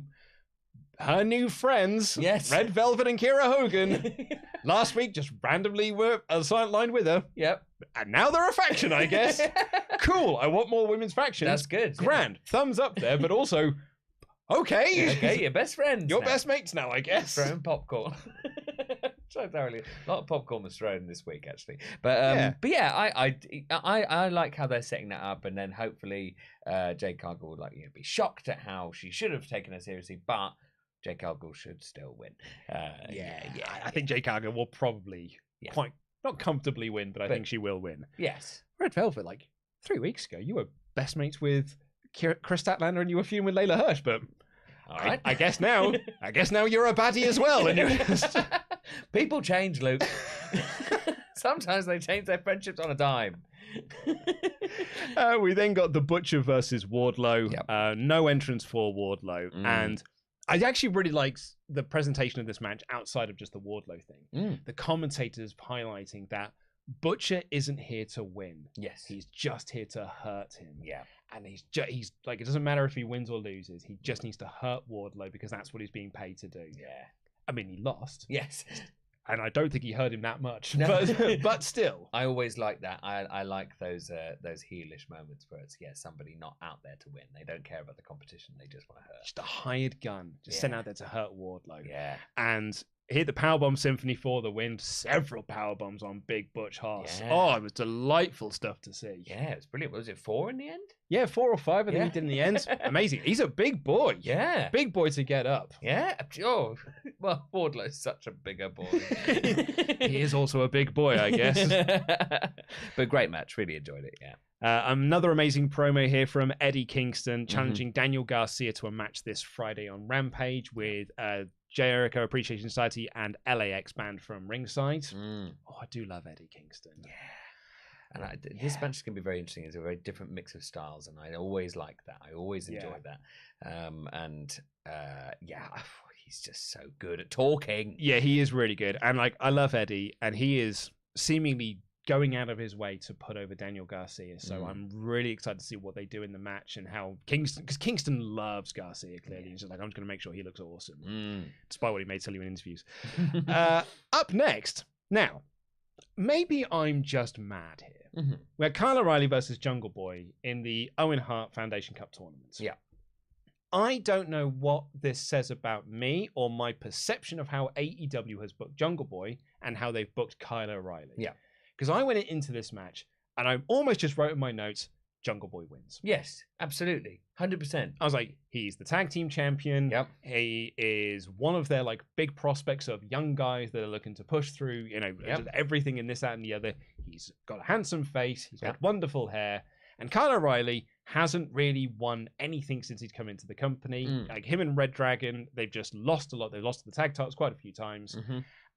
friends, yes, Red Velvet and Kira Hogan, last week just randomly were aligned with her. Yep. And now they're a faction, I guess. Cool. I want more women's factions. That's good. Grand. Yeah. Thumbs up there, but also, okay. Okay, you're best friends. You're best mates now, I guess. Throwing popcorn. Totally. A lot of popcorn was thrown this week, actually. But I like how they're setting that up, and then hopefully Jade Cargill will be shocked at how she should have taken her seriously, but Jade Cargill should still win. I think Jade Cargill will probably quite not comfortably win, but I think she will win. Yes. Red Velvet, 3 weeks ago, you were best mates with Chris Statlander, and you were feuding with Layla Hirsch, but all right. I guess now you're a baddie as well, and you're just... People change, Luke. Sometimes they change their friendships on a dime. We then got the Butcher versus Wardlow. Yep. No entrance for Wardlow. And I actually really liked the presentation of this match outside of just the Wardlow thing. The commentators highlighting that Butcher isn't here to win. Yes. He's just here to hurt him. Yeah. And he's like, it doesn't matter if he wins or loses. He just needs to hurt Wardlow because that's what he's being paid to do. Yeah. I mean, he lost. Yes. And I don't think he hurt him that much. No. But still. I always like that. I like those heelish moments where it's, somebody not out there to win. They don't care about the competition. They just want to hurt. Just a hired gun. Just sent out there to hurt Wardlow. Yeah. And hit the Powerbomb Symphony for the win. Several Powerbombs on Big Butch Haas. Yeah. Oh, it was delightful stuff to see. Yeah, it was brilliant. Was it 4 in the end? Yeah, 4 or 5 I think he did in the end. Amazing. He's a big boy. Yeah. Big boy to get up. Yeah. Oh, well, Wardlow's such a bigger boy. He is also a big boy, I guess. But great match. Really enjoyed it, yeah. Another amazing promo here from Eddie Kingston challenging Daniel Garcia to a match this Friday on Rampage with Jericho Appreciation Society and LAX Band from ringside. Oh, I do love Eddie Kingston. Yeah. And this match is going to be very interesting. It's a very different mix of styles, and I always like that. I always enjoy that. He's just so good at talking. Yeah, he is really good. And I love Eddie, and he is seemingly going out of his way to put over Daniel Garcia. So I'm really excited to see what they do in the match and how because Kingston loves Garcia, clearly. He's just like, I'm just going to make sure he looks awesome, despite what he made Sullivan in interviews. Up next, now, maybe I'm just mad here. We had Kyle O'Reilly versus Jungle Boy in the Owen Hart Foundation Cup tournament. Yeah. I don't know what this says about me or my perception of how AEW has booked Jungle Boy and how they've booked Kyle O'Reilly. Yeah. Because I went into this match and I almost just wrote in my notes, Jungle Boy wins. Yes, absolutely. 100%. I was like, he's the tag team champion. Yep. He is one of their like big prospects of young guys that are looking to push through, everything in this, that, and the other. He's got a handsome face. He's got wonderful hair. And Kyle O'Reilly hasn't really won anything since he's come into the company. Like him and Red Dragon, they've just lost a lot. They've lost to the tag titles quite a few times.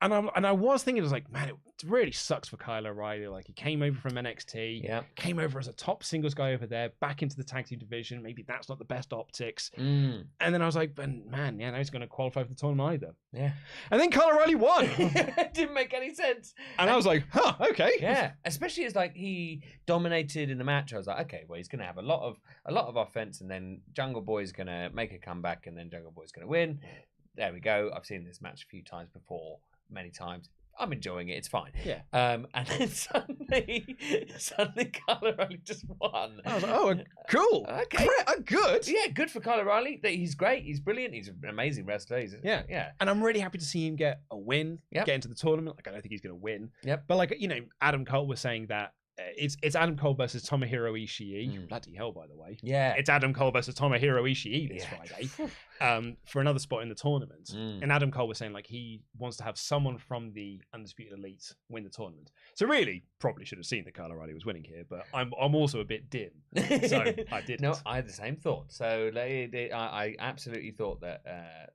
And I was thinking, I was like, man, it really sucks for Kyle O'Reilly. Like, he came over from NXT, came over as a top singles guy over there, back into the tag team division. Maybe that's not the best optics. And then I was like, man, now he's going to qualify for the tournament either. Yeah. And then Kyle O'Reilly won. It didn't make any sense. And I was like, okay. Yeah, especially as like he dominated in the match. I was like, okay, well, he's going to have a lot of offense, and then Jungle Boy's going to make a comeback, and then Jungle Boy's going to win. There we go. I've seen this match a few times before. Many times. I'm enjoying it. It's fine. Yeah. And then suddenly Kyle O'Reilly just won. I was like, oh, cool. Okay. Good. Yeah, good for Kyle O'Reilly. He's great. He's brilliant. He's an amazing wrestler. Yeah. And I'm really happy to see him get a win, get into the tournament. Like, I don't think he's going to win. Yep. But like, Adam Cole was saying that it's Adam Cole versus Tomohiro Ishii. Bloody hell, by the way. Yeah. It's Adam Cole versus Tomohiro Ishii this Friday for another spot in the tournament. And Adam Cole was saying like he wants to have someone from the Undisputed Elite win the tournament. So really, probably should have seen that Kyle O'Reilly was winning here, but I'm also a bit dim. So I didn't. No, I had the same thought. So I absolutely thought that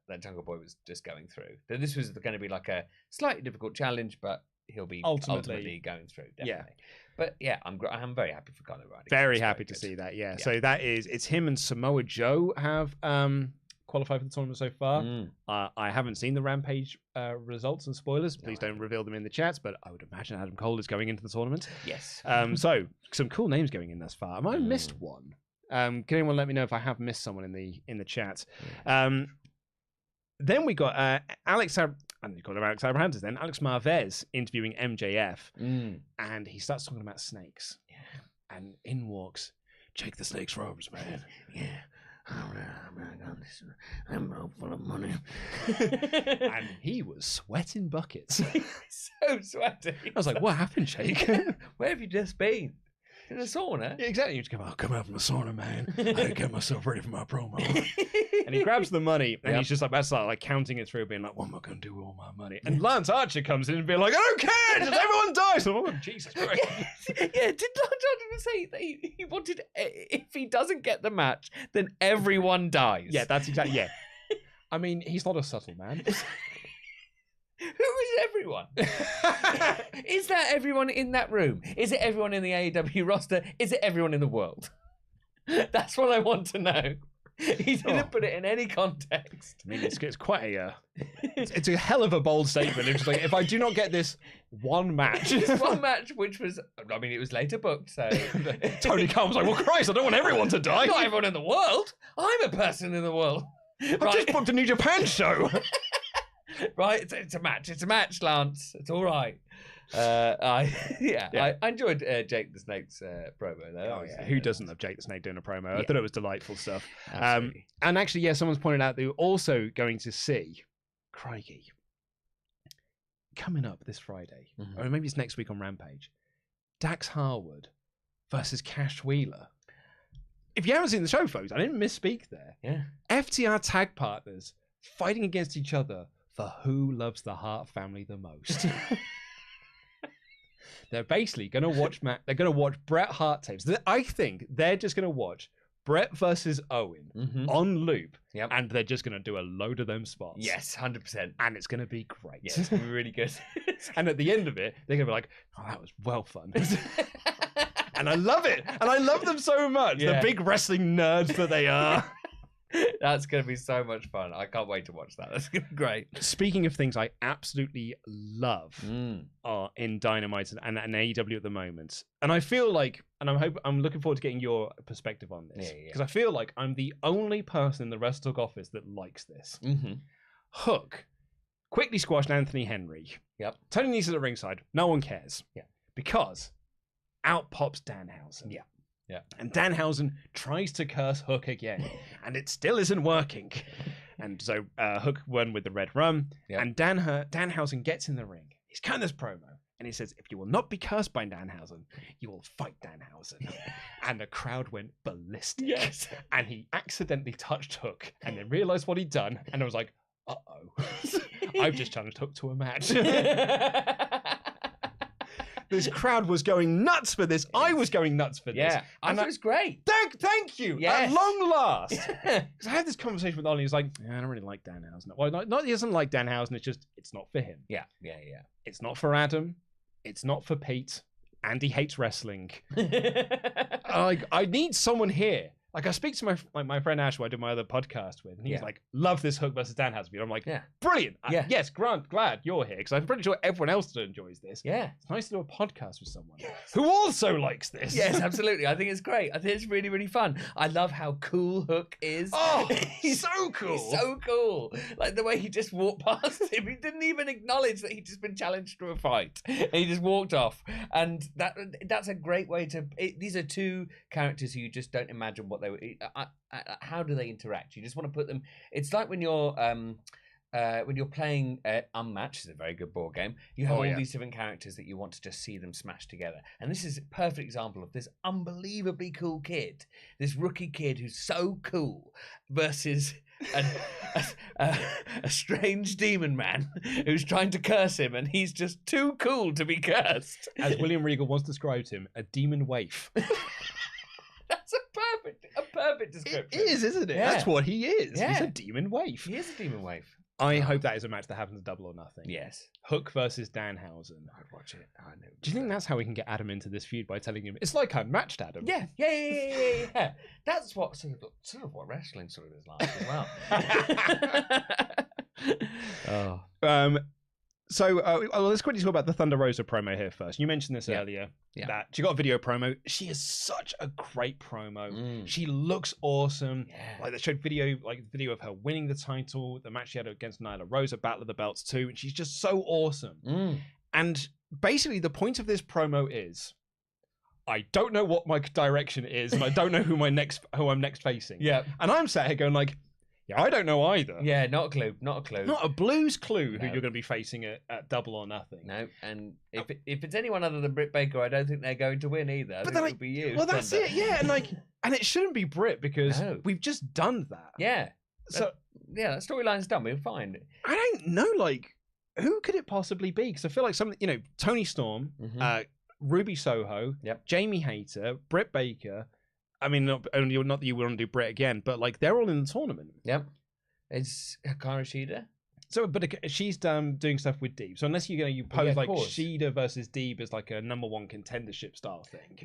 that Jungle Boy was just going through. That this was going to be like a slightly difficult challenge, but he'll be ultimately going through, definitely. Yeah. But yeah, I'm very happy for Kyle O'Reilly. Very happy to see that, yeah. So it's him and Samoa Joe have qualified for the tournament so far. I haven't seen the Rampage results and spoilers. Please don't reveal them in the chats, but I would imagine Adam Cole is going into the tournament. Yes. So some cool names going in thus far. Have I missed one? Can anyone let me know if I have missed someone in the chat? Then we got Alex Abrahantes then. Alex Marvez interviewing MJF. And he starts talking about snakes. Yeah. And in walks Jake the Snake's Rhodes, man. Yeah. I'm full of money. And he was sweating buckets. So sweaty. I was like, what happened, Jake? Where have you just been? In a sauna? Yeah, exactly. You just come out from a sauna, man. I didn't get myself ready for my promo. And he grabs the money, and he's just like, that's like counting it through, being like, what am I going to do with all my money? And Lance Archer comes in and being like, I don't care, just everyone dies. And I'm like, Jesus Christ. Yeah, did Lance Archer say that he wanted, if he doesn't get the match, then everyone dies? Yeah, that's exactly, yeah. I mean, he's not a subtle man. Who is everyone? Is that everyone in that room? Is it everyone in the AEW roster? Is it everyone in the world? That's what I want to know. He didn't put it in any context. I mean, it's quite it's a hell of a bold statement. It's like, if I do not get this one match, which was, I mean, it was later booked. So Tony Khan was like, well, Christ, I don't want everyone to die. Not everyone in the world. I'm a person in the world. I've just booked a New Japan show. Right, it's a match. It's a match, Lance. It's all right. I enjoyed Jake the Snake's promo though. Oh yeah, who doesn't love Jake the Snake doing a promo? Yeah. I thought it was delightful stuff. Absolutely. And actually, yeah, someone's pointed out they were also going to see Craigie coming up this Friday, or maybe it's next week on Rampage. Dax Harwood versus Cash Wheeler. If you haven't seen the show, folks, I didn't misspeak there. Yeah, FTR tag partners fighting against each other for who loves the Hart family the most. They're basically going to watch they're going to watch Bret Hart tapes. I think they're just going to watch Bret versus Owen on loop, and they're just going to do a load of them spots. Yes, 100%. And it's going to be great. Yeah, it's going to be really good. And at the end of it, they're going to be like, oh, that was well fun. And I love it. And I love them so much. Yeah. The big wrestling nerds that they are. That's going to be so much fun. I can't wait to watch that. That's going to be great. Speaking of things I absolutely love in Dynamite and AEW at the moment, and I feel like, and I'm looking forward to getting your perspective on this, because I feel like I'm the only person in the WrestleTalk office that likes this. Hook quickly squashed Anthony Henry. Yep. Tony Nese at ringside. No one cares. Yeah. Because out pops Danhausen. Yeah. Yeah. And Danhausen tries to curse Hook again, and it still isn't working. And so Hook won with the red rum, and Danhausen gets in the ring. He's cutting this promo, and And he says, if you will not be cursed by Danhausen, you will fight Danhausen. And the crowd went ballistic. Yes. And he accidentally touched Hook and then realized what he'd done. And I was like, uh-oh. I've just challenged Hook to a match. This crowd was going nuts for this. I was going nuts for this. Yeah, I thought it was great. Thank you. Yes. At long last. Because I had this conversation with Ollie. He's like, I don't really like Danhausen. Well, not he doesn't like Danhausen. It's just, it's not for him. Yeah. It's not for Adam. It's not for Pete. Andy hates wrestling. I need someone here. Like I speak to my friend Ash, who I do my other podcast with, and he's like, "Love this Hook versus Danhausen." And I'm like, "Brilliant! Yes, Grant, glad you're here because I'm pretty sure everyone else enjoys this." Yeah, it's nice to do a podcast with someone who also likes this. Yes, absolutely. I think it's great. I think it's really, really fun. I love how cool Hook is. Oh, he's so cool! He's so cool. Like the way he just walked past him. He didn't even acknowledge that he'd just been challenged to a fight. And he just walked off, and that's a great way to. These are two characters who you just don't imagine what they were. How do they interact? You just want to put them. It's like when you're playing Unmatched, is a very good board game. You have all these different characters that you want to just see them smash together, and this is a perfect example of this unbelievably cool kid, this rookie kid who's so cool, versus a strange demon man who's trying to curse him, and he's just too cool to be cursed. As William Regal once described him, a demon waif. That's a perfect description. It is, isn't it? Yeah. That's what he is. Yeah. He's a demon waif. He is a demon waif. I hope that is a match that happens Double or Nothing. Yes. Hook versus Danhausen. I'd watch it. I know. Do you think that's how we can get Adam into this feud, by telling him it's like Unmatched, Adam? Yeah. That's what sort of what wrestling sort of is like as well. So let's quickly talk about the Thunder Rosa promo here first. You mentioned this earlier, that she got a video promo. She is such a great promo. She looks awesome. Like they showed video of her winning the title, the match she had against Nyla Rose at Battle of the Belts too, and she's just so awesome. And basically the point of this promo is, I don't know what my direction is, and I don't know who I'm next facing. Yeah. And I'm sat here going like, yeah, I don't know either. Yeah, not a clue. Not a blue's clue who you're going to be facing at Double or Nothing. No, and if it's anyone other than Britt Baker, I don't think they're going to win either. But then, it'll be you. Well, that's it. Yeah, and it shouldn't be Britt because we've just done that. Yeah. So that storyline's done. We're fine. I don't know, who could it possibly be? Because I feel like Tony Storm, Ruby Soho, Jamie Hayter, Britt Baker. I mean, not that you want to do Britt again, but they're all in the tournament. Yep. It's Hikaru Shida. So, but she's doing stuff with Deeb. So unless you pose Shida versus Deeb as a #1 contendership style thing,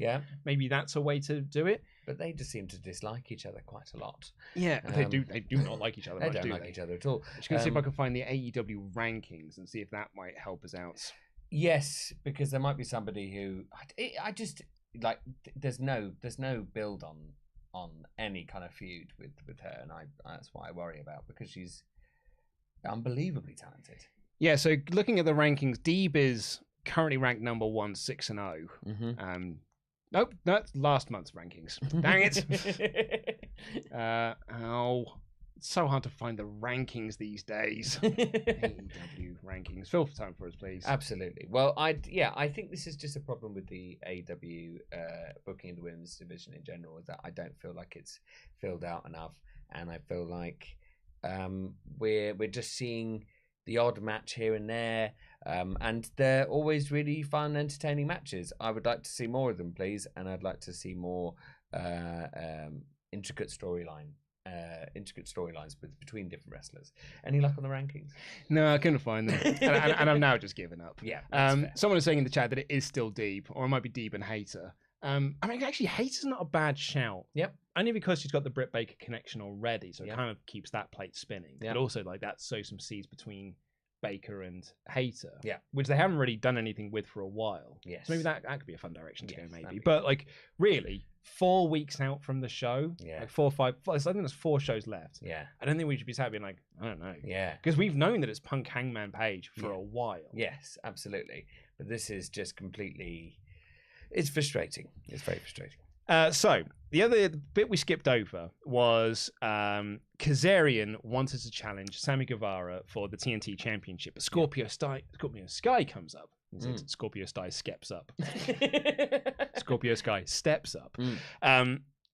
maybe that's a way to do it. But they just seem to dislike each other quite a lot. Yeah, they do. They do not like each other. They don't like each other at all. I'm just gonna see if I can find the AEW rankings and see if that might help us out. Yes, because there might be somebody who I just. There's no build on any kind of feud with her, and that's what I worry about, because she's unbelievably talented. Yeah, so looking at the rankings, Deeb is currently ranked #1, 6-0. Nope, that's last month's rankings. Dang it! It's so hard to find the rankings these days. AEW rankings. Fill time for us, please. Absolutely. Well, I think this is just a problem with the AEW booking in the women's division in general, is that I don't feel like it's filled out enough, and I feel like we're just seeing the odd match here and there, and they're always really fun, entertaining matches. I would like to see more of them, please, and I'd like to see more intricate storylines between different wrestlers. Any luck on the rankings? No, I couldn't find them, and I'm now just giving up. Yeah. Someone is saying in the chat that it is still Deeb, or it might be Deeb and Hayter. I mean, actually, Hayter's not a bad shout. Yep. Only because she's got the Britt Baker connection already, so it kind of keeps that plate spinning. Yep. But also, that sows some seeds between Baker and Hayter. Yeah. Which they haven't really done anything with for a while. Yes. So maybe that could be a fun direction to go, maybe. But really, 4 weeks out from the show, 4 or 5. I think there's 4 shows left. Yeah. I don't think we should be sat being I don't know. Yeah. Because we've known that it's Punk Hangman Page for a while. Yes, absolutely. But this is just completely. It's frustrating. It's very frustrating. So the other bit we skipped over was Kazarian wanted to challenge Sammy Guevara for the TNT Championship. But Scorpio Sky comes up Scorpio Sky steps up. Scorpio Sky steps up.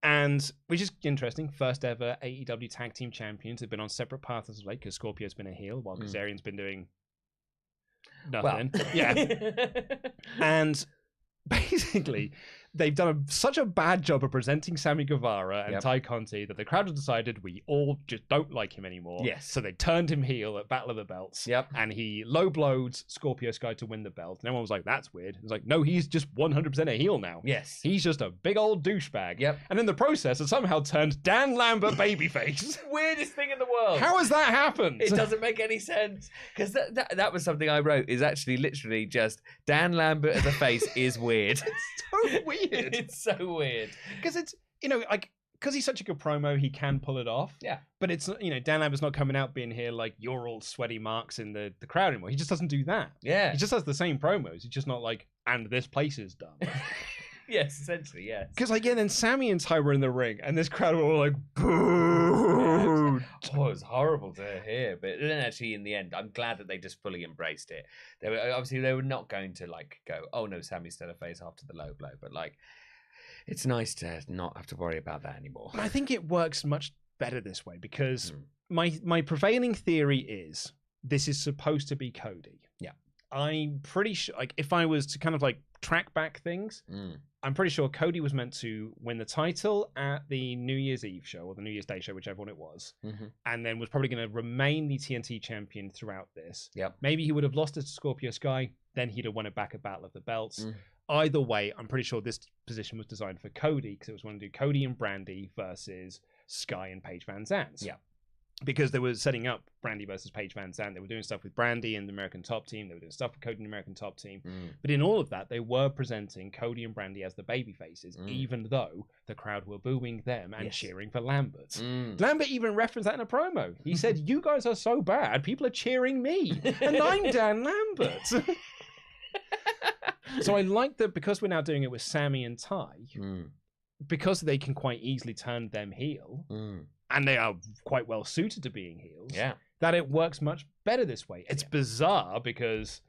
And which is interesting. First ever AEW Tag Team Champions have been on separate paths of late because Scorpio's been a heel while Kazarian's been doing nothing. Well. Yeah. And basically, they've done such a bad job of presenting Sammy Guevara and Ty Conti that the crowd have decided we all just don't like him anymore. Yes. So they turned him heel at Battle of the Belts. Yep. And he low-blowed Scorpio Sky to win the belt. And everyone was like, that's weird. It was like, no, he's just 100% a heel now. Yes. He's just a big old douchebag. Yep. And in the process, it somehow turned Dan Lambert babyface. Weirdest thing in the world. How has that happened? It doesn't make any sense. Because that was something I wrote, is actually literally just Dan Lambert as a face is weird. It's so weird. It's so weird. Because it's, like, because he's such a good promo, he can pull it off. Yeah. But it's, Dan Lambert's not coming out being here like, you're all sweaty marks in the crowd anymore. He just doesn't do that. Yeah. He just has the same promos. He's just not like, and this place is done. Yes, essentially, yes. Because, then Sammy and Ty were in the ring, and this crowd were all like, boo! It was horrible to hear. But then actually, in the end, I'm glad that they just fully embraced it. They were not going to, go, oh no, Sammy's still a face after the low blow. But, it's nice to not have to worry about that anymore. I think it works much better this way, because my prevailing theory is this is supposed to be Cody. Yeah. I'm pretty sure, if I was to kind of track back things, I'm pretty sure Cody was meant to win the title at the New Year's Eve show or the New Year's Day show, whichever one it was, and then was probably going to remain the TNT champion throughout this. Yep. Maybe he would have lost it to Scorpio Sky, then he'd have won it back at Battle of the Belts. Either way, I'm pretty sure this position was designed for Cody because it was going to do Cody and Brandy versus Sky and Paige Van Zandt. Yeah. Because they were setting up Brandy versus Paige Van Zandt. They were doing stuff with Brandy and the American Top Team. They were doing stuff with Cody and the American Top Team. But in all of that, they were presenting Cody and Brandy as the baby faces, even though the crowd were booing them and cheering for Lambert. Lambert even referenced that in a promo. He said, you guys are so bad, people are cheering me. And I'm Dan Lambert. So I like that because we're now doing it with Sammy and Ty, because they can quite easily turn them heel, and they are quite well suited to being heels, that it works much better this way. It's bizarre because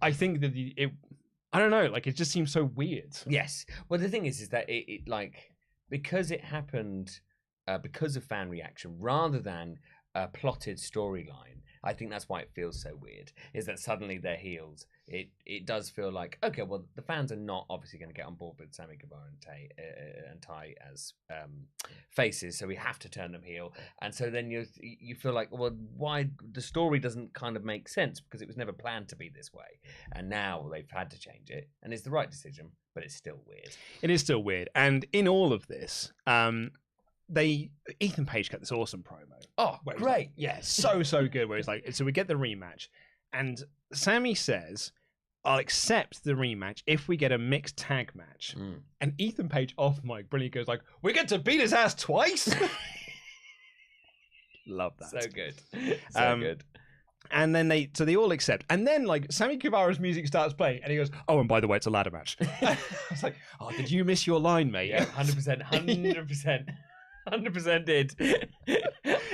I think that I don't know, it just seems so weird. Yes. Well, the thing is that it because it happened because of fan reaction rather than a plotted storyline. I think that's why it feels so weird, is that suddenly they're heels. It does feel like, okay, well, the fans are not obviously going to get on board with Sammy Guevara and Ty as faces, so we have to turn them heel. And so then you feel like, well, why the story doesn't kind of make sense because it was never planned to be this way. And now they've had to change it, and it's the right decision, but it's still weird. It is still weird. And in all of this, Ethan Page cut this awesome promo. Oh, great. So good. Where he's like, so we get the rematch, and Sammy says, I'll accept the rematch if we get a mixed tag match. And Ethan Page off mic brilliantly goes like, we get to beat his ass twice. Love that. So good. So good. And then they all accept. And then Sammy Guevara's music starts playing and he goes, oh, and by the way, it's a ladder match. I was like, oh, did you miss your line, mate? Yeah, 100%. 100% did.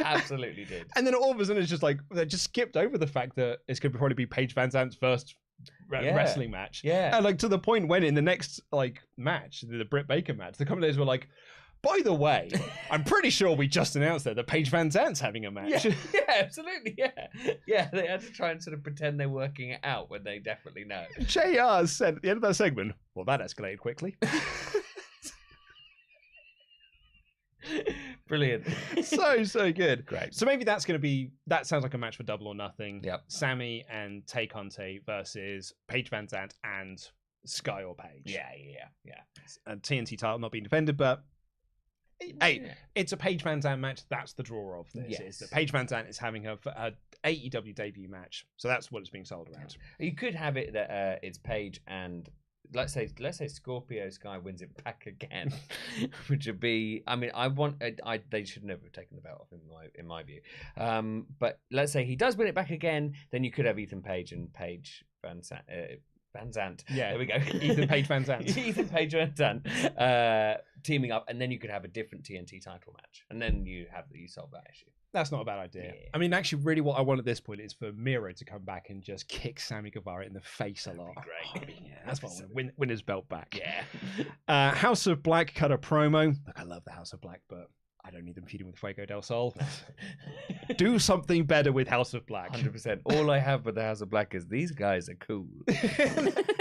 Absolutely did. And then all of a sudden it's just they just skipped over the fact that it's going to probably be Paige Van Zandt's first wrestling match. Yeah. And to the point when in the next match, the Britt Baker match, the commentators were like, by the way, I'm pretty sure we just announced that Paige Van Zandt's having a match. Yeah, absolutely, yeah. They had to try and sort of pretend they're working it out when they definitely know. JR said at the end of that segment, well, that escalated quickly. Brilliant. So good. Great. So maybe that sounds like a match for Double or Nothing. Yep. Sammy and Tay Conte versus Paige Van Zandt and Sky or Paige. Yeah. And TNT title not being defended, but hey, it's a Paige Van Zandt match. That's the draw of this. Yes. That Paige Van Zandt is having her AEW debut match. So that's what it's being sold around. You could have it that it's Paige and let's say Scorpio Sky wins it back again, which would be. I mean, they should never have taken the belt off in my view. But let's say he does win it back again, then you could have Ethan Page and Paige Van Zandt. Van Zandt. Yeah. There we go. Ethan Page Van Zandt. Ethan Page Van Zandt. Teaming up, and then you could have a different TNT title match. And then you solve that issue. That's not a bad idea. Yeah. I mean, actually, really what I want at this point is for Miro to come back and just kick Sammy Guevara in the face a lot. Great. Yeah, that's what I want to win his belt back. Yeah. House of Black cut a promo. Look, I love the House of Black, but I don't need them feuding with Fuego del Sol. Do something better with House of Black. 100%. All I have with the House of Black is these guys are cool.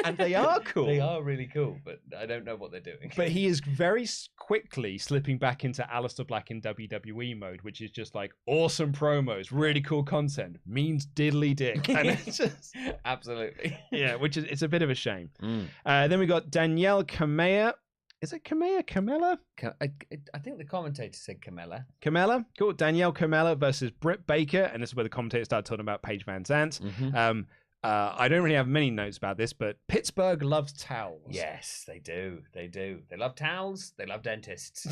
And they are cool. They are really cool, but I don't know what they're doing. But he is very quickly slipping back into Aleister Black in WWE mode, which is just like awesome promos, really cool content, means diddly dick. And it's just... Absolutely. Yeah, it's a bit of a shame. Then we got Danielle Kamea. Is it Kamela? I think the commentator said Kamela. Kamela? Cool. Danielle Kamela versus Britt Baker. And this is where the commentator started talking about Paige Van Zandt. I don't really have many notes about this, but Pittsburgh loves towels. Yes, they do. They do. They love towels. They love dentists.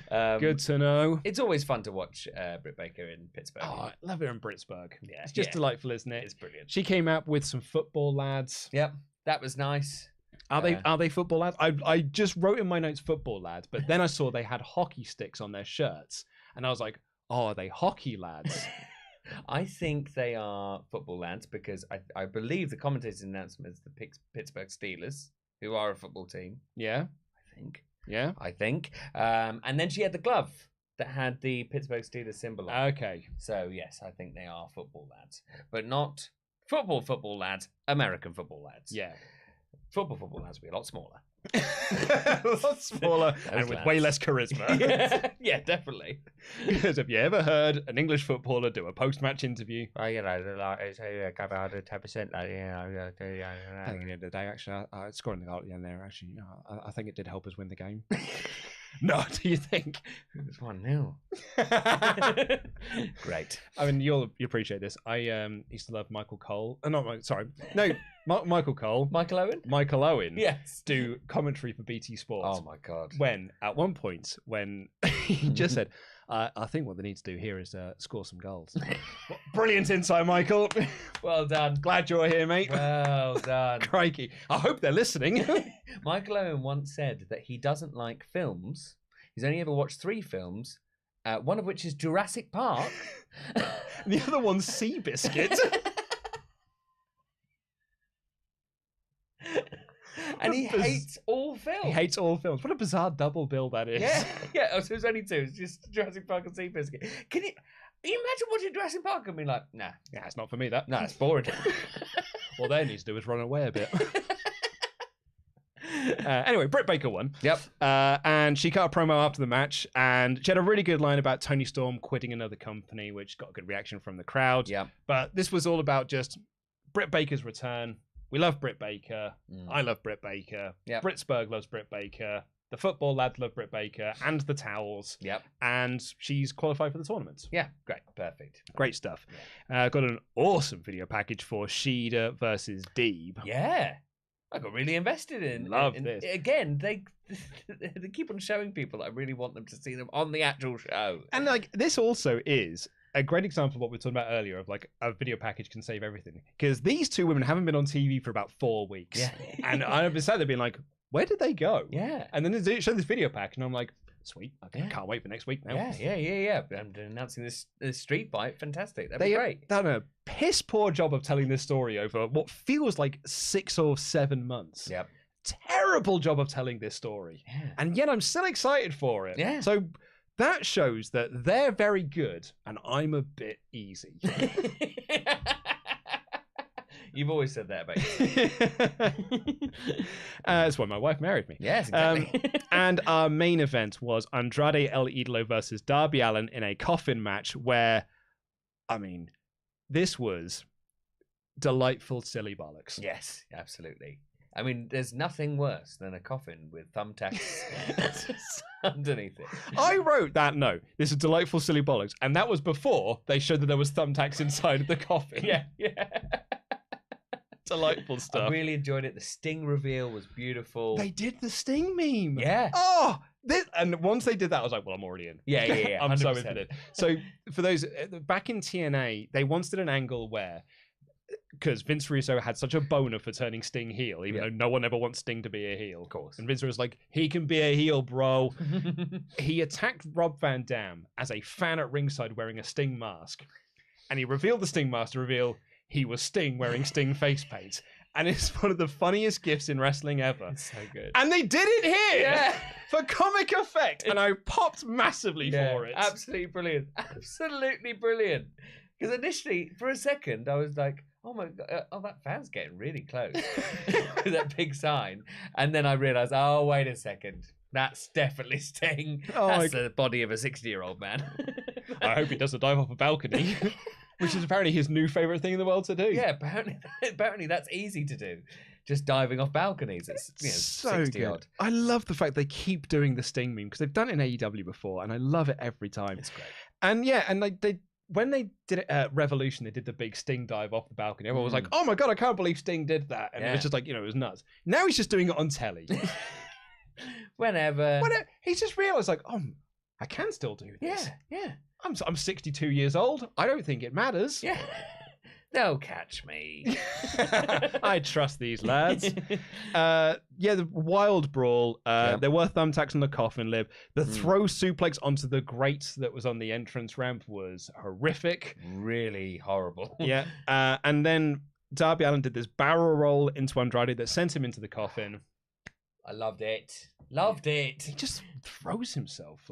Good to know. It's always fun to watch Britt Baker in Pittsburgh. Oh, I love her in Pittsburgh. Yeah, it's just delightful, isn't it? It's brilliant. She came out with some football lads. Yep, that was nice. Are they football lads? I just wrote in my notes football lads, but then I saw they had hockey sticks on their shirts, and I was like, oh, are they hockey lads? I think they are football lads because I believe the commentator's announcement is the Pittsburgh Steelers, who are a football team. Yeah, I think. Yeah, I think. And then she had the glove that had the Pittsburgh Steelers symbol on. Okay. So yes, I think they are football lads, but not football lads. American football lads. Yeah. Football lads will be a lot smaller. A lot smaller and with way less charisma. Yeah, definitely. Because have you ever heard an English footballer do a post-match interview? Oh, you know, like it's got about 10%. I think at the end of the day, actually, scoring the goal at the end there, actually, I think it did help us win the game. No, do you think? It was 1-0. Great. I mean, you'll appreciate this. I used to love Michael Cole. Michael Cole. Michael Owen? Michael Owen. Yes. Do commentary for BT Sports. Oh, my God. When, at one point, he just said, I think what they need to do here is score some goals. Brilliant insight, Michael. Well done. Glad you're here, mate. Well done. Crikey. I hope they're listening. Michael Owen once said that he doesn't like films. He's only ever watched 3 films, one of which is Jurassic Park. The other one's Seabiscuit. And he hates all films. He hates all films. What a bizarre double bill that is. Yeah. Oh, so it was only 2. It's just Jurassic Park and Seabiscuit. Can you imagine watching Jurassic Park and being like, nah. Yeah, it's not for me, that. No, it's boring. What they need to do is run away a bit. Anyway, Britt Baker won. Yep. And she cut a promo after the match, and she had a really good line about Tony Storm quitting another company, which got a good reaction from the crowd. Yeah. But this was all about just Britt Baker's return. We love Britt Baker. I love Britt Baker. Yep. Britsburg loves Britt Baker. The football lads love Britt Baker and the towels. Yep. And she's qualified for the tournament. Yeah, great. Perfect. Great stuff. Yeah. Got an awesome video package for Shida versus Deeb. Yeah. I got really invested in. Love this. Again, they keep on showing people that I really want them to see them on the actual show. And like this also is a great example of what we were talking about earlier of like a video package can save everything. Because these two women haven't been on TV for about 4 weeks. Yeah. And I've been sat there being like, where did they go? Yeah. And then they show this video pack and I'm like, sweet. I can't wait for next week now. Yeah. I'm announcing this street fight. Fantastic. That'd be great. They've done a piss poor job of telling this story over what feels like 6 or 7 months. Yep. Terrible job of telling this story. Yeah. And yet I'm still excited for it. Yeah. So that shows that they're very good and I'm a bit easy. You've always said that about you. That's why my wife married me. Yes, exactly. And our main event was Andrade El Idolo versus Darby Allin in a coffin match where, I mean, this was delightful silly bollocks. Yes, absolutely. I mean, there's nothing worse than a coffin with thumbtacks underneath it. I wrote that note. This is delightful silly bollocks. And that was before they showed that there was thumbtacks inside of the coffin. Yeah. Delightful stuff. I really enjoyed it. The Sting reveal was beautiful. They did the Sting meme. Yeah. Oh, and once they did that, I was like, well, I'm already in. Yeah. I'm so in for this. So for those, back in TNA, they once did an angle where because Vince Russo had such a boner for turning Sting heel, even though no one ever wants Sting to be a heel. Of course. And Vince was like, he can be a heel, bro. He attacked Rob Van Dam as a fan at ringside wearing a Sting mask. And he revealed the Sting mask to reveal he was Sting wearing Sting face paint. And it's one of the funniest gifts in wrestling ever. It's so good. And they did it here for comic effect. And I popped massively for it. Absolutely brilliant. Absolutely brilliant. Because initially, for a second, I was like, oh my God, that fan's getting really close with that big sign. And then I realised, oh, wait a second. That's definitely Sting. That's the body of a 60-year-old man. I hope he doesn't dive off a balcony. Which is apparently his new favourite thing in the world to do. Yeah, apparently that's easy to do. Just diving off balconies. It's so 60 good. odd. I love the fact they keep doing the Sting meme because they've done it in AEW before, and I love it every time. It's great. And yeah, and they when they did it at Revolution, they did the big Sting dive off the balcony. Everyone was like, "Oh my God, I can't believe Sting did that!" And it was just like, it was nuts. Now he's just doing it on telly. Whenever he's just realised, like, oh, I can still do this. Yeah. I'm 62 years old. I don't think it matters. Yeah. They'll catch me. I trust these lads. The wild brawl. There were thumbtacks on the coffin lid. The throw suplex onto the grate that was on the entrance ramp was horrific. Really horrible. Yeah. And then Darby Allin did this barrel roll into Andrade that sent him into the coffin. I loved it. Loved it. He just throws himself.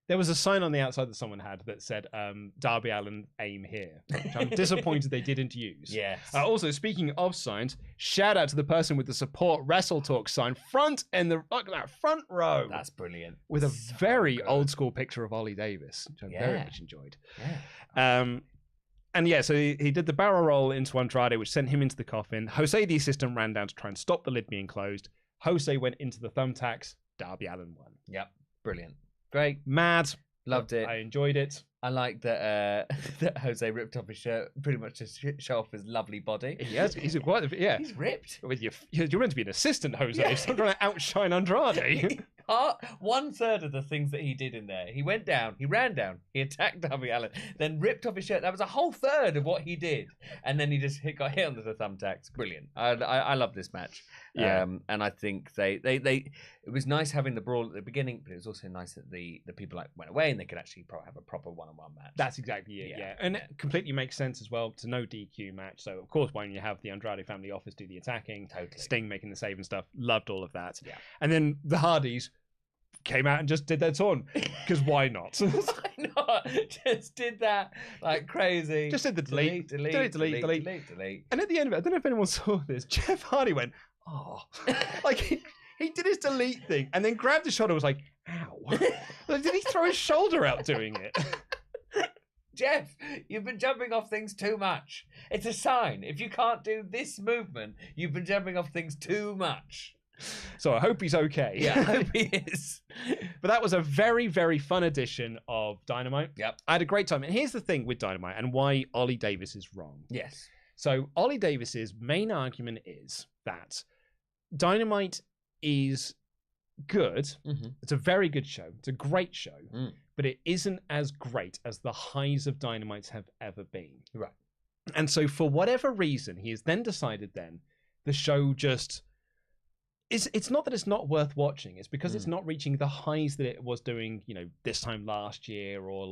There was a sign on the outside that someone had that said, Darby Allin, aim here, which I'm disappointed they didn't use. Yes. Also, speaking of signs, shout out to the person with the support WrestleTalk sign look at that front row. That's brilliant. With a very old school picture of Ollie Davis, which I very much enjoyed. Yeah. So he did the barrel roll into Andrade, which sent him into the coffin. Jose, the assistant, ran down to try and stop the lid being closed. Jose went into the thumbtacks. Darby Allin won. Yep. Brilliant. Great. Mad. Loved it. I enjoyed it. I like that that Jose ripped off his shirt pretty much to show off his lovely body. Yes, he's He's ripped. You're meant to be an assistant, Jose. Stop trying to outshine Andrade. 1/3 of the things that he did in there. He went down, he ran down, he attacked Darby Allin, then ripped off his shirt. That was a whole third of what he did. And then he just got hit under the thumbtacks. Brilliant. I love this match. Yeah. And I think they it was nice having the brawl at the beginning, but it was also nice that the people went away and they could actually have a proper one-on-one match. That's exactly it, yeah. And it completely makes sense as well. It's a no DQ match. So, of course, when you have the Andrade family office do the attacking, Sting making the save and stuff, loved all of that. Yeah. And then the Hardys came out and just did their taunt, because why not? Why not? Just did that like crazy. Just did the delete. And at the end of it, I don't know if anyone saw this, Jeff Hardy went, oh. Like, he did his delete thing and then grabbed his shoulder and was like, ow. Like, did he throw his shoulder out doing it? Jeff, you've been jumping off things too much. It's a sign. If you can't do this movement, you've been jumping off things too much. So I hope he's okay. Yeah, I hope he is. But that was a very, very fun edition of Dynamite. Yep. I had a great time. And here's the thing with Dynamite and why Ollie Davis is wrong. Yes. So Ollie Davis's main argument is that Dynamite is good. Mm-hmm. It's a very good show. It's a great show. But it isn't as great as the highs of Dynamite have ever been. Right. And so for whatever reason, he has then decided the show just... It's not that it's not worth watching. It's because it's not reaching the highs that it was doing, this time last year or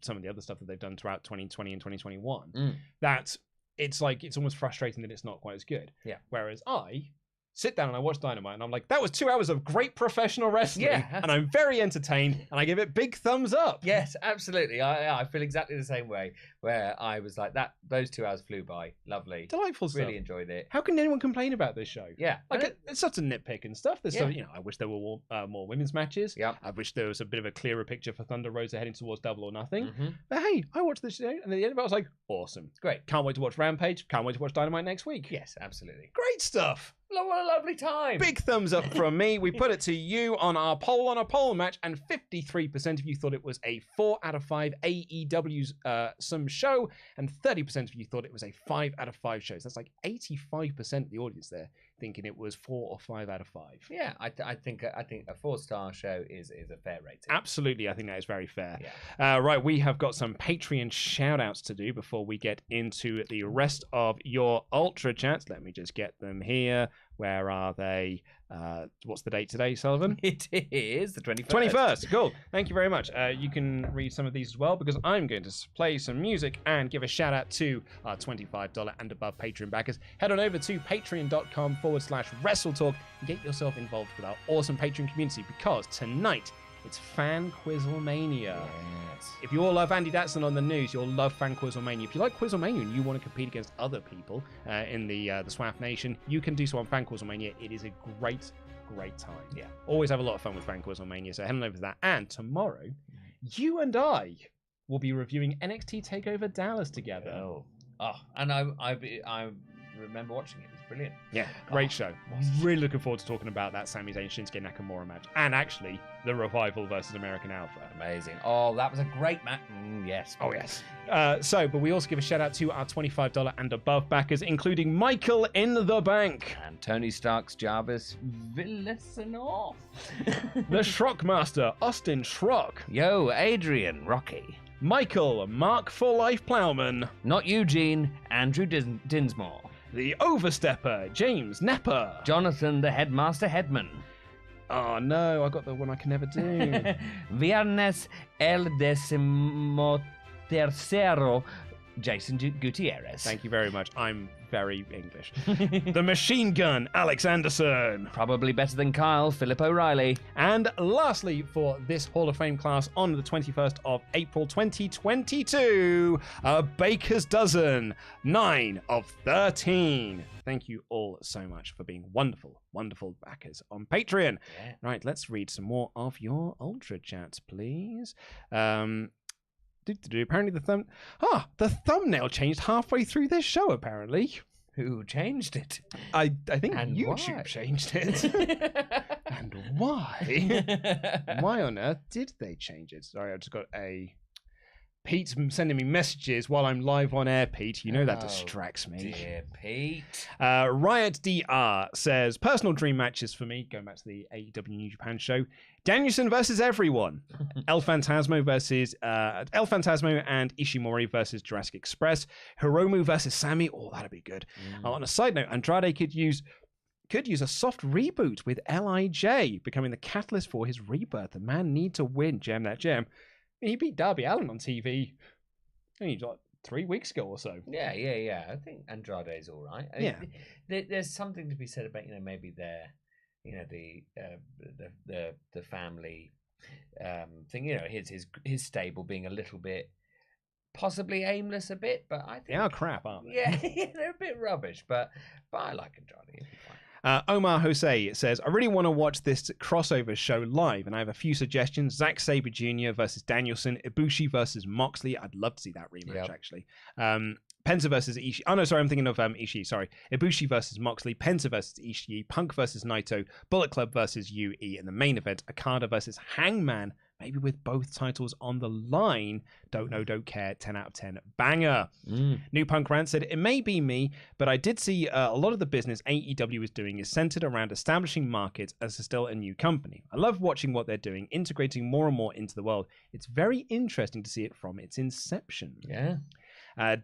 some of the other stuff that they've done throughout 2020 and 2021. That it's almost frustrating that it's not quite as good. Yeah. Whereas I sit down and I watch Dynamite and I'm like, that was 2 hours of great professional wrestling. Yeah. And I'm very entertained and I give it big thumbs up. Yes, absolutely. I feel exactly the same way, where I was like, those 2 hours flew by. Lovely. Delightful stuff. Really enjoyed it. How can anyone complain about this show? Yeah. It's such a nitpick and stuff. There's stuff, I wish there were more women's matches. Yeah. I wish there was a bit of a clearer picture for Thunder Rosa heading towards Double or Nothing. Mm-hmm. But hey, I watched this show and at the end of it I was like, awesome. Great. Can't wait to watch Rampage. Can't wait to watch Dynamite next week. Yes, absolutely. Great stuff. What a lovely time. Big thumbs up from me. We put it to you on our poll match, and 53% of you thought it was a 4 out of 5 AEW's some show, and 30% of you thought it was a 5 out of 5 shows. That's like 85% of the audience there thinking it was 4 or 5 out of 5. Yeah, I think a 4-star show is a fair rating. Absolutely, I think that is very fair. Yeah. Right, we have got some Patreon shout-outs to do before we get into the rest of your Ultra Chats. Let me just get them here. Where are they? What's the date today, Sullivan? It is the 21st. 21st. Cool. Thank you very much. You can read some of these as well because I'm going to play some music and give a shout out to our $25 and above Patreon backers. Head on over to patreon.com/WrestleTalk and get yourself involved with our awesome Patreon community because tonight it's Fan Quizzlemania. Yes. If you all love Andy Datson on the news, you'll love Fan Quizzlemania. If you like Quizzlemania and you want to compete against other people in the SWAF Nation, you can do so on Fan Quizzlemania. It is a great time. Yeah. Always have a lot of fun with Fan Quizzlemania, so head on over to that. And tomorrow, you and I will be reviewing NXT TakeOver Dallas together. And I remember watching it. It was brilliant. Yeah, great show. Really looking forward to talking about that Sami Zayn Shinsuke Nakamura match. And actually, the Revival versus American Alpha. Amazing. Oh, that was a great match. Yes. Oh, yes. But we also give a shout out to our $25 and above backers, including Michael in the Bank. And Tony Stark's Jarvis Villasanoff. The Shrockmaster, Austin Shrock. Yo, Adrian Rocky. Michael, Mark for Life Plowman. Not Eugene, Andrew Dinsmore. The Overstepper, James Nepper. Jonathan, the Headmaster Headman. Oh no, I got the one I can never do. Viernes el decimotercero, Jason Gutierrez. Thank you very much. I'm very English. The Machine Gun, Alex Anderson. Probably better than Kyle, Philip O'Reilly. And lastly, for this Hall of Fame class on the 21st of April 2022, a Baker's Dozen, 9 of 13. Thank you all so much for being wonderful, wonderful backers on Patreon. Yeah. Right, let's read some more of your Ultra Chats, please. Apparently the thumbnail changed halfway through this show, apparently. Who changed it? I think And YouTube why? changed it. And why? Why on earth did they change it? Sorry, I just got a... Pete's sending me messages while I'm live on air, Pete. You know that distracts me. Dear Pete. Riot DR says, personal dream matches for me, going back to the AEW New Japan show, Danielson versus everyone. El Phantasmo and Ishimori versus Jurassic Express. Hiromu versus Sammy. Oh, that'd be good. On a side note, Andrade could use a soft reboot with LIJ becoming the catalyst for his rebirth. The man need to win. Gem that gem. He beat Darby Allin on TV only like 3 weeks ago or so. Yeah. I think Andrade's all right. There's something to be said about maybe their, the family thing. His stable being a little bit possibly aimless a bit, but I think they are crap, aren't they? Yeah, they're a bit rubbish, but I like Andrade. It'll be fine. Omar Jose says, I really want to watch this crossover show live, and I have a few suggestions. Zack Sabre Jr. versus Danielson, Ibushi versus Moxley. I'd love to see that rematch, actually. Penta versus Ishii. Oh, no, sorry, I'm thinking of Ishii, sorry. Ibushi versus Moxley, Penta versus Ishii, Punk versus Naito, Bullet Club versus UE, and the main event, Okada versus Hangman, maybe with both titles on the line. Don't know, don't care, 10 out of 10, banger. New Punk Rant said, it may be me, but I did see a lot of the business AEW is doing is centered around establishing markets as still a new company. I love watching what they're doing, integrating more and more into the world. It's very interesting to see it from its inception. Yeah.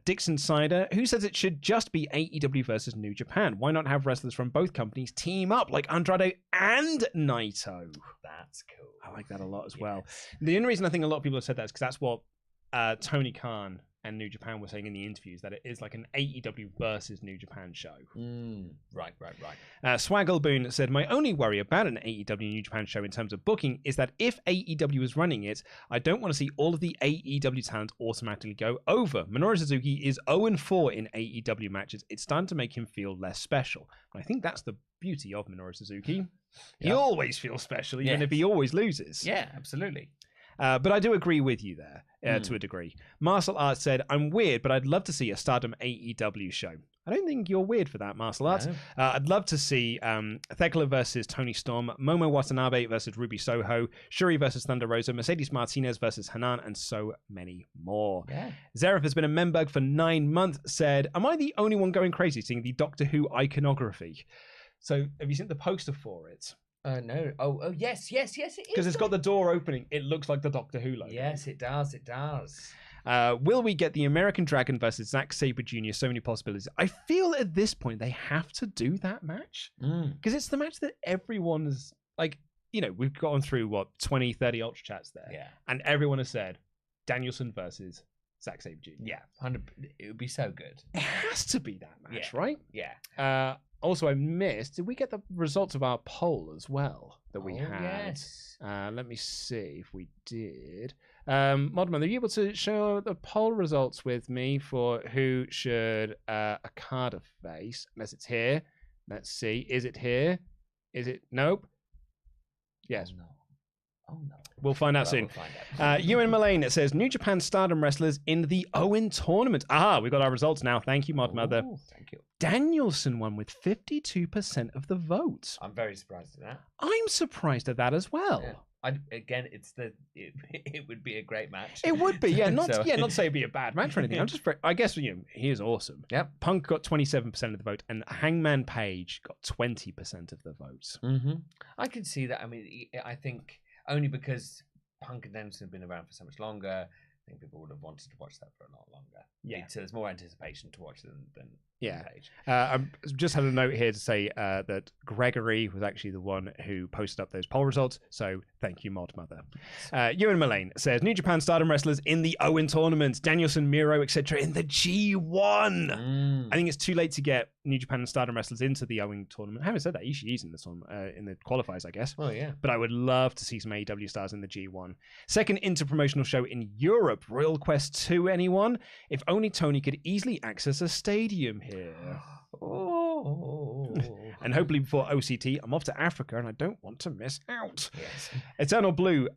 Dixon Cider, who says it should just be AEW versus New Japan? Why not have wrestlers from both companies team up like Andrade and Naito? That's cool. I like that a lot as well. The only reason I think a lot of people have said that is because that's what Tony Khan and New Japan were saying in the interviews, that it is like an AEW versus New Japan show. Right. Swaggleboon said, my only worry about an AEW New Japan show in terms of booking is that if AEW is running it, I don't want to see all of the AEW talent automatically go over. Minoru Suzuki is 0-4 in AEW matches. It's starting to make him feel less special. And I think that's the beauty of Minoru Suzuki. He always feels special, even if he always loses. Yeah, absolutely. But I do agree with you there to a degree. Martial Arts said, I'm weird, but I'd love to see a Stardom AEW show. I don't think you're weird for that, Martial Arts. No. I'd love to see Thekla versus Tony Storm, Momo Watanabe versus Ruby Soho, Shuri versus Thunder Rosa, Mercedes Martinez versus Hanan, and so many more. Yeah. Zareth has been a Membug for 9 months, said, am I the only one going crazy seeing the Doctor Who iconography? So have you seen the poster for it? No. Oh, yes, it is. Because it's got the door opening. It looks like the Doctor Who logo. Yes, it does. It does. Will we get the American Dragon versus Zack Sabre Jr.? So many possibilities. I feel at this point they have to do that match. Because it's the match that everyone is like, we've gone through 20, 30 Ultra Chats there. Yeah. And everyone has said Danielson versus Zack Sabre Jr. Yeah. 100%. It would be so good. It has to be that match, right? Yeah. Also, I missed. Did we get the results of our poll as well that we had? Yes. Let me see if we did. Modman, are you able to show the poll results with me for who should Okada face? Unless it's here. Let's see. Is it here? Is it? Nope. Yes. Oh, no. We'll find out soon. We'll find out. Ewan Mullane, it says New Japan Stardom wrestlers in the Owen tournament. We got our results now. Thank you, Modmother. Thank you. Danielson won with 52% of the vote. I'm very surprised at that. I'm surprised at that as well. Yeah. Again, it would be a great match. It would be, yeah. Not So- not to say it'd be a bad match or anything. I'm just I guess he is awesome. Yep. Punk got 27% of the vote, and Hangman Page got 20% of the votes. Mm-hmm. I can see that. I mean, I think only because Punk and Danielson have been around for so much longer, I think people would have wanted to watch that for a lot longer. Yeah. So there's more anticipation to watch them than Page. I just had a note here to say that Gregory was actually the one who posted up those poll results. So thank you, Mod Mother. Ewan Mullane says New Japan Stardom wrestlers in the Owen tournament, Danielson, Miro, etc. in the G1. I think it's too late to get New Japan and Stardom wrestlers into the Owen tournament. Having said that, Ishii's in this one in the qualifiers, I guess. Oh yeah. But I would love to see some AEW stars in the G1. Second interpromotional show in Europe, Royal Quest 2. Anyone? If only Tony could easily access a stadium here. And hopefully before OCT, I'm off to Africa and I don't want to miss out. Yes. Eternal Blue,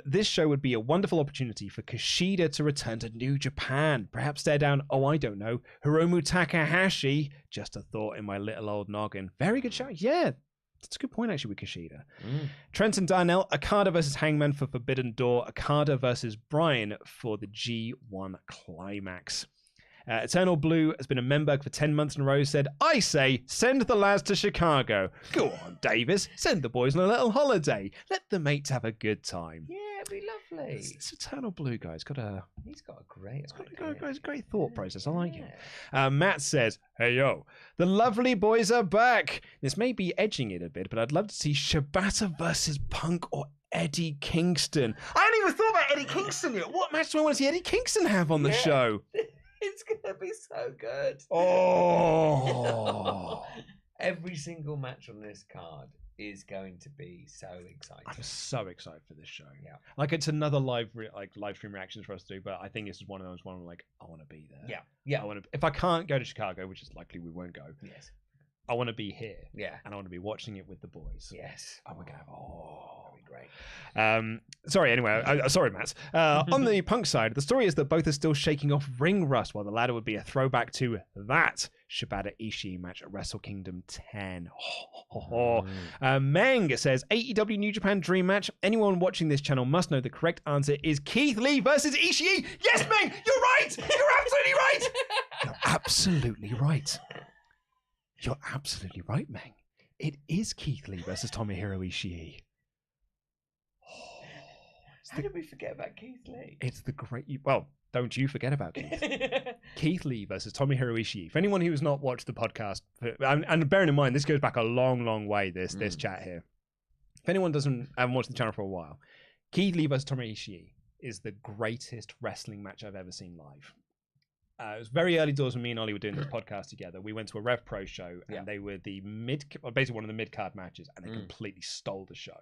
this show would be a wonderful opportunity for Kushida to return to New Japan. Perhaps stare down, I don't know, Hiromu Takahashi. Just a thought in my little old noggin. Very good show. Yeah, that's a good point actually with Kushida. Trent and Darnell, Okada versus Hangman for Forbidden Door. Okada versus Bryan for the G1 Climax. Eternal Blue has been a member for 10 months in a row, said, I say, send the lads to Chicago. Go on, Davis. Send the boys on a little holiday. Let the mates have a good time. Yeah, it'd be lovely. This Eternal Blue guy's got a... He's got a great great thought process. I like it. Matt says, hey, yo, the lovely boys are back. This may be edging it a bit, but I'd love to see Shibata versus Punk or Eddie Kingston. I hadn't even thought about Eddie Kingston yet. What match do I want to see Eddie Kingston have on the show? It's gonna be so good. Oh. Every single match on this card is going to be so exciting. I'm so excited for this show. Yeah. Like it's another live stream reactions for us to do, but I think this is one of those one where I'm like, I want to be there. Yeah. I want to. If I can't go to Chicago, which is likely we won't go. Yes. I want to be here. Yeah. And I want to be watching it with the boys. Yes. Oh my god. That'd be great. Sorry, anyway. Sorry, Matt. On the Punk side, the story is that both are still shaking off ring rust, while the latter would be a throwback to that Shibata Ishii match at Wrestle Kingdom 10. Meng says, AEW New Japan Dream Match. Anyone watching this channel must know the correct answer is Keith Lee versus Ishii. Yes, Meng, you're right. You're absolutely right. You're absolutely right. You're absolutely right, Meng. It is Keith Lee versus Tomohiro Ishii. How did we forget about Keith Lee? It's the great... Well, don't you forget about Keith. Keith Lee versus Tomohiro Ishii. For anyone who has not watched the podcast, and bearing in mind, this goes back a long, long way, this chat here. If anyone haven't watched the channel for a while, Keith Lee versus Tomohiro Ishii is the greatest wrestling match I've ever seen live. It was very early doors when me and Ollie were doing this podcast together. We went to a Rev Pro show, and they were basically one of the mid-card matches, and they completely stole the show.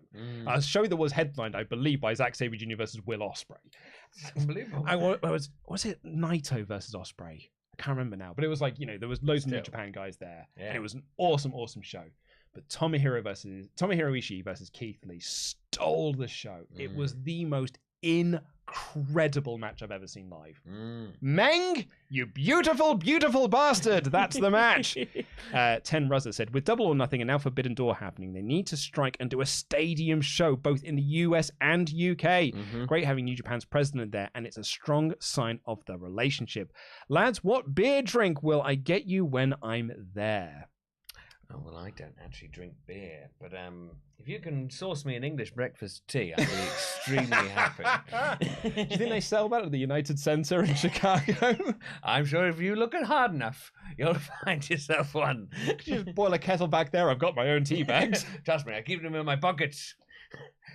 A show that was headlined, I believe, by Zack Sabre Jr. versus Will Ospreay. Unbelievable. Was it Naito versus Ospreay? I can't remember now, but it was like, there was loads of New Japan guys there, and it was an awesome, awesome show. But Tomohiro Ishii versus Keith Lee stole the show. It was the most incredible match I've ever seen live. Meng, you beautiful, beautiful bastard. That's the match. Ten Ruzza said, with Double or Nothing and now Forbidden Door happening, they need to strike and do a stadium show both in the US and UK. Great having New Japan's president there, and it's a strong sign of the relationship. Lads, what beer drink will I get you when I'm there? Oh, well, I don't actually drink beer, but if you can source me an English breakfast tea, I'd be extremely happy. Do you think they sell that at the United Center in Chicago? I'm sure if you look hard enough, you'll find yourself one. Could you just boil a kettle back there? I've got my own tea bags. Trust me, I keep them in my pockets.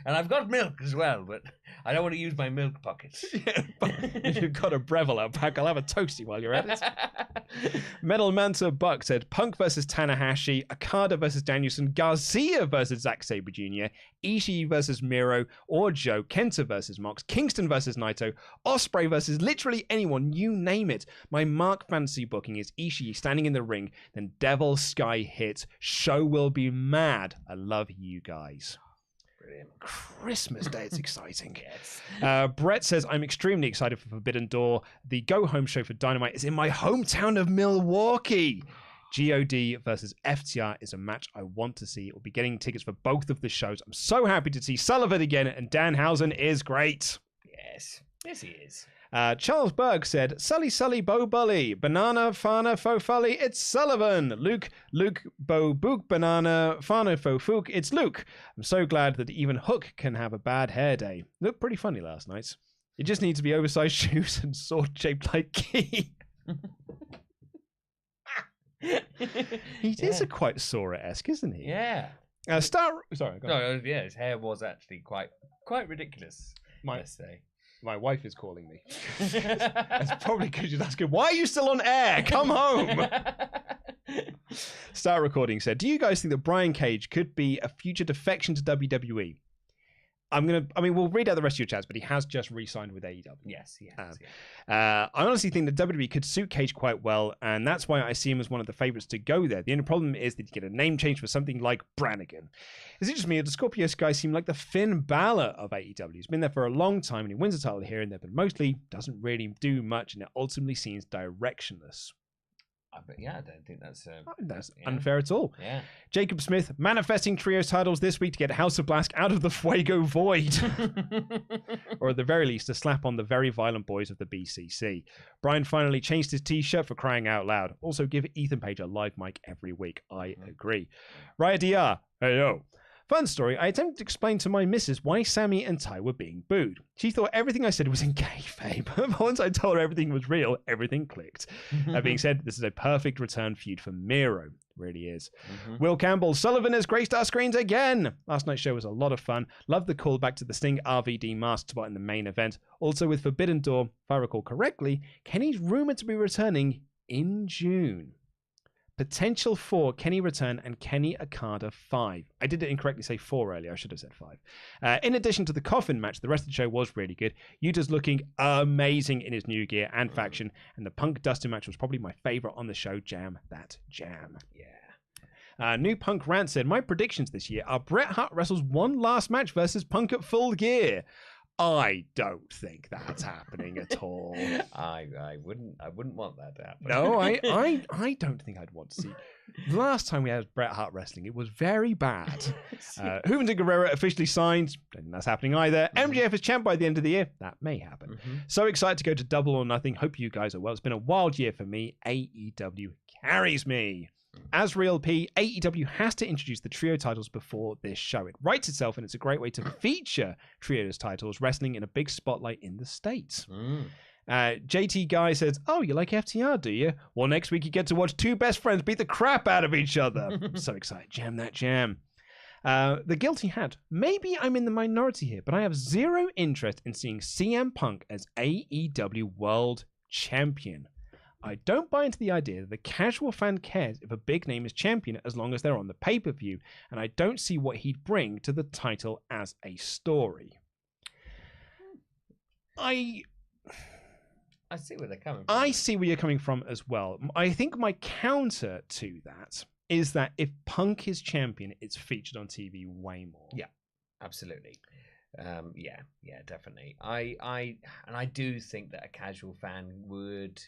And I've got milk as well, but I don't want to use my milk pockets. If you've got a Breville out back, I'll have a toasty while you're at it. Metal Manta Buck said Punk versus Tanahashi, Okada versus Danielson, Garcia versus Zack Sabre Jr., Ishii versus Miro or Joe, Kenta versus Mox, Kingston versus Naito, Ospreay versus literally anyone, you name it. My Mark fantasy booking is Ishii standing in the ring, then Devil Sky hits. Show will be mad. I love you guys. Brilliant. Christmas Day, it's exciting. Yes. Brett says, I'm extremely excited for Forbidden Door. The go-home show for Dynamite is in my hometown of Milwaukee. GOD versus FTR is a match I want to see. We'll be getting tickets for both of the shows. I'm so happy to see Sullivan again, and Danhausen is great. Yes. Yes, he is. Charles Berg said, Sully, Bo Bully, Banana, Fana, Fo Fully, it's Sullivan. Luke, Bo Book, Banana, Fana, Fo Fook, it's Luke. I'm so glad that even Hook can have a bad hair day. Looked pretty funny last night. You just need to be oversized shoes and sword shaped like Key. He is a quite Sora-esque, isn't he? Yeah. Sorry, go on. No, yeah, his hair was actually quite ridiculous, let's say. My wife is calling me. That's probably because she's asking, why are you still on air? Come home. Start Recording said, do you guys think that Brian Cage could be a future defection to WWE? We'll read out the rest of your chats, but he has just re-signed with AEW. Yes, he has. I honestly think that WWE could suit Cage quite well, and that's why I see him as one of the favorites to go there. The only problem is that you get a name change for something like Brannigan. Is it just me, or does Scorpio Sky seem like the Finn Balor of AEW? He's been there for a long time, and he wins a title here and there, but mostly doesn't really do much, and it ultimately seems directionless. But yeah, I don't think that's unfair at all. Yeah. Jacob Smith manifesting trios titles this week to get House of Blask out of the Fuego void, or at the very least, a slap on the very violent boys of the BCC. Brian finally changed his T-shirt for crying out loud. Also, give Ethan Page a live mic every week. I agree. Raya DR. Hey yo. Fun story, I attempted to explain to my missus why Sammy and Ty were being booed. She thought everything I said was in kayfabe, but once I told her everything was real, everything clicked. That being said, this is a perfect return feud for Miro. It really is. Will Campbell, Sullivan has graced our screens again. Last night's show was a lot of fun. Loved the callback to the Sting RVD masked spot in the main event. Also with Forbidden Door, if I recall correctly, Kenny's rumored to be returning in June. Potential for Kenny return and Kenny Okada 5. I did incorrectly say 4 earlier. I should have said 5. In addition to the Coffin match, the rest of the show was really good. Yuta's looking amazing in his new gear and faction, and the Punk Dustin match was probably my favorite on the show. Jam that jam. Yeah. New Punk Rant said, my predictions this year are Bret Hart wrestles one last match versus Punk at Full Gear. I don't think that's happening at all. I wouldn't want that to happen. No, I don't think I'd want to see. The last time we had Bret Hart wrestling, it was very bad. Juventud Guerrero officially signed. Don't think that's happening either. MJF is champ by the end of the year. That may happen. So excited to go to Double or Nothing. Hope you guys are well. It's been a wild year for me. AEW carries me. As Real P, AEW has to introduce the trio titles before this show. It writes itself, and it's a great way to feature trios titles wrestling in a big spotlight in the States. JT Guy says, oh, you like FTR, do you? Well, next week you get to watch two best friends beat the crap out of each other. I'm so excited. Jam that jam. The Guilty Hat. Maybe I'm in the minority here, but I have zero interest in seeing CM Punk as AEW World Champion. I don't buy into the idea that the casual fan cares if a big name is champion as long as they're on the pay-per-view, and I don't see what he'd bring to the title as a story. I see where they're coming from. I see where you're coming from as well. I think my counter to that is that if Punk is champion, it's featured on TV way more. Yeah, absolutely. Yeah, definitely. I do think that a casual fan would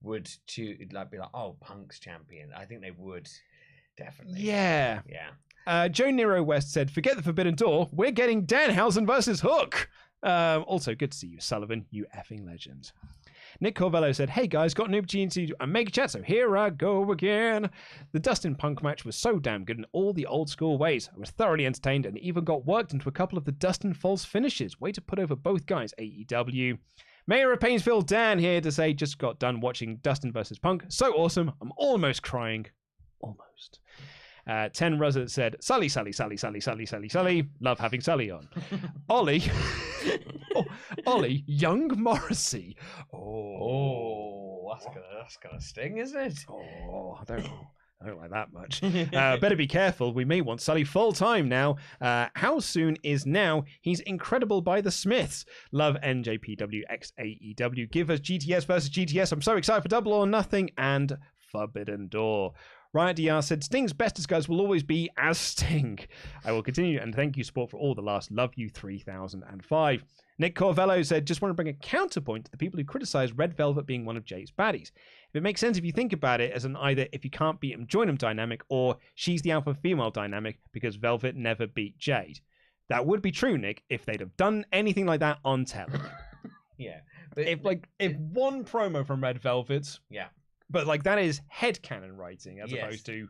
be like, oh, Punk's champion. I think they would, definitely. Yeah. Joe Nero West said, forget the Forbidden Door. We're getting Danhausen versus Hook. Also, good to see you, Sullivan. You effing legend. Nick Corvello said, hey guys, got an opportunity to Omegachats, so here I go again. The Dustin Punk match was so damn good in all the old school ways. I was thoroughly entertained and even got worked into a couple of the Dustin false finishes. Way to put over both guys, AEW. Mayor of Painesville, Dan here to say, just got done watching Dustin versus Punk. So awesome. I'm almost crying. Almost. 10 Rosa said, Sully. Love having Sully on. Ollie. Ollie, young Morrissey. Oh, that's gonna sting, isn't it? Oh, I don't like that much. Better be careful. We may want Sully full time now. How soon is now? He's incredible by the Smiths. Love NJPW x AEW. Give us GTS versus GTS. I'm so excited for Double or Nothing and Forbidden Door. Riot DR said, Sting's bestest guys will always be as Sting. I will continue and thank you, sport, for all the last. Love you 3005. Nick Corvello said, just want to bring a counterpoint to the people who criticize Red Velvet being one of Jay's baddies. If it makes sense if you think about it as an either if you can't beat him, join him dynamic, or she's the alpha female dynamic because Velvet never beat Jade. That would be true, Nick, if they'd have done anything like that on telly. Yeah. But if one promo from Red Velvet, yeah. But that is headcanon writing as opposed to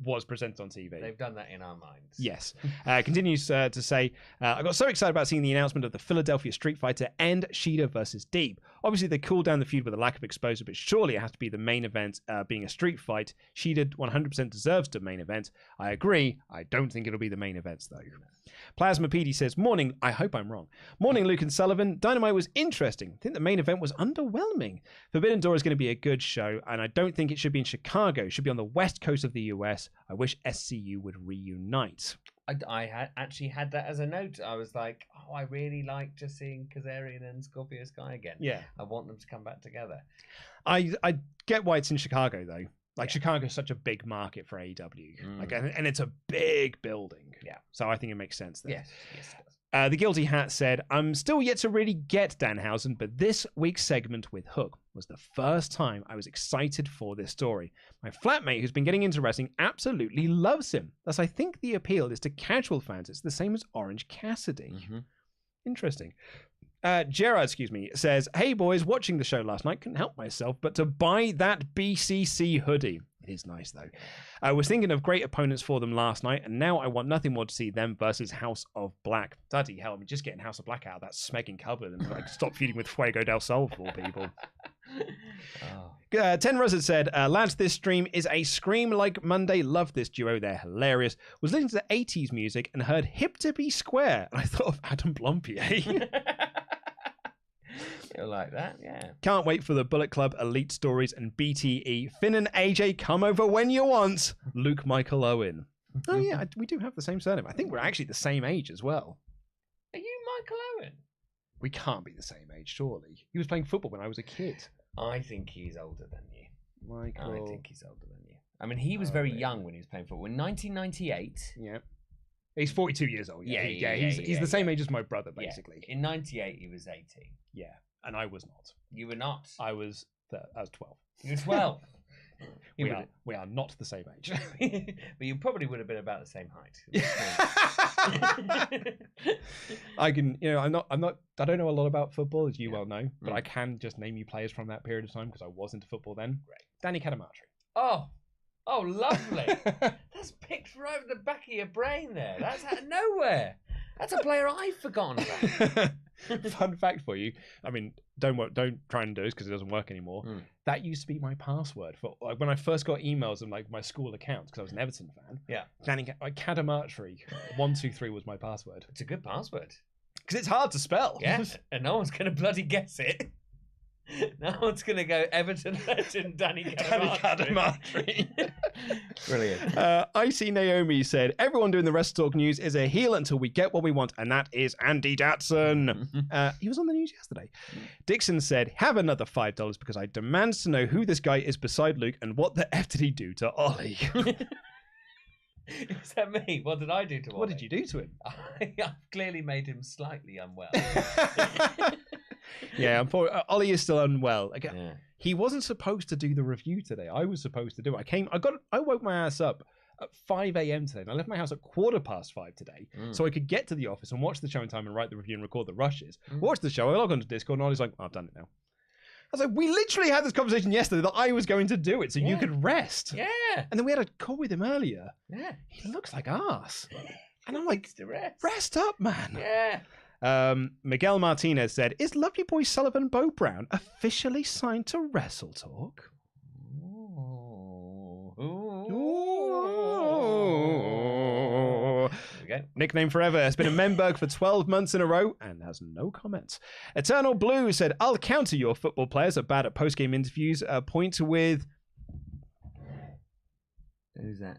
was presented on TV. They've done that in our minds. Yes. Continues to say, I got so excited about seeing the announcement of the Philadelphia Street Fighter and Shida versus Deeb. Obviously, they cooled down the feud with a lack of exposure, but surely it has to be the main event being a street fight. Shida 100% deserves the main event. I agree. I don't think it'll be the main events, though. Plasma PD says, morning, I hope I'm wrong. Morning, Luke and Sullivan. Dynamite was interesting. I think the main event was underwhelming. Forbidden Door is going to be a good show, and I don't think it should be in Chicago. It should be on the west coast of the US. I wish SCU would reunite. I actually had that as a note. I was like, oh, I really like just seeing Kazarian and Scorpio Sky again. Yeah. I want them to come back together. I get why it's in Chicago, though. Chicago's such a big market for AEW. And it's a big building. Yeah. So I think it makes sense there. Yes, it does. The Guilty Hat said, I'm still yet to really get Danhausen, but this week's segment with Hook was the first time I was excited for this story. My flatmate, who's been getting into wrestling, absolutely loves him. Thus, I think the appeal is to casual fans. It's the same as Orange Cassidy. Mm-hmm. Interesting. Gerard, says, hey boys, watching the show last night, couldn't help myself but to buy that BCC hoodie. It is nice, though. I was thinking of great opponents for them last night, and now I want nothing more to see them versus House of Black. Bloody hell, just getting House of Black out of that smegging cupboard and stop feuding with Fuego del Sol, for people. 10 Rosa said, lads, this stream is a scream like Monday. Love this duo. They're hilarious. Was listening to the 80s music and heard Hip to Be Square. And I thought of Adam Blompier. You'll like that, yeah. Can't wait for the Bullet Club Elite Stories and BTE. Finn and AJ come over when you want. Luke Michael Owen. Oh, yeah, we do have the same surname. I think we're actually the same age as well. Are you Michael Owen? We can't be the same age, surely. He was playing football when I was a kid. I think he's older than you. Michael. I think he's older than you. I mean, he was very young when he was playing football. In 1998... Yeah. He's 42 years old. He's the same age as my brother, basically. Yeah. In 98, he was 18. Yeah, and I was not. You were not? I was 12. You were 12? We are not the same age. But you probably would have been about the same height. I can, I don't know a lot about football, as you well know, but I can just name you players from that period of time because I was into football then. Great. Danny Cadamartri. Oh, lovely. That's picked right from the back of your brain there. That's out of nowhere. That's a player I've forgotten about. Fun fact for you. I mean, don't try and do this because it doesn't work anymore. That used to be my password for when I first got emails and my school accounts because I was an Everton fan. Yeah. Danny Cadamartri 123 was my password. It's a good password. Because it's hard to spell. Yeah, and no one's going to bloody guess it. No one's going to go Everton legend Danny Cadamartri. Brilliant. I see Naomi said, everyone doing the WrestleTalk news is a heel until we get what we want, and that is Andy Datson. He was on the news yesterday. Dixon said, have another $5 because I demand to know who this guy is beside Luke and what the F did he do to Ollie. Is that me? What did I do to Ollie? What did you do to him? I've clearly made him slightly unwell. Yeah, Ollie is still unwell. Again, he wasn't supposed to do the review today. I was supposed to do it. I woke my ass up at 5 a.m. today, and I left my house at 5:15 today, so I could get to the office and watch the show in time and write the review and record the rushes. Watch the show. I log onto Discord, and Ollie's like, I've done it now. was like, we literally had this conversation yesterday that I was going to do it so you could rest. Yeah. And then we had a call with him earlier. Yeah. He looks like arse. And I'm like, rest up, man. Yeah. Miguel Martinez said, is Lovely Boy Sullivan Bo Brown officially signed to WrestleTalk? Nickname forever, has been a Memberg for 12 months in a row and has no comments. Eternal Blue said, I'll counter your football players are bad at post-game interviews. Point with... Who's that?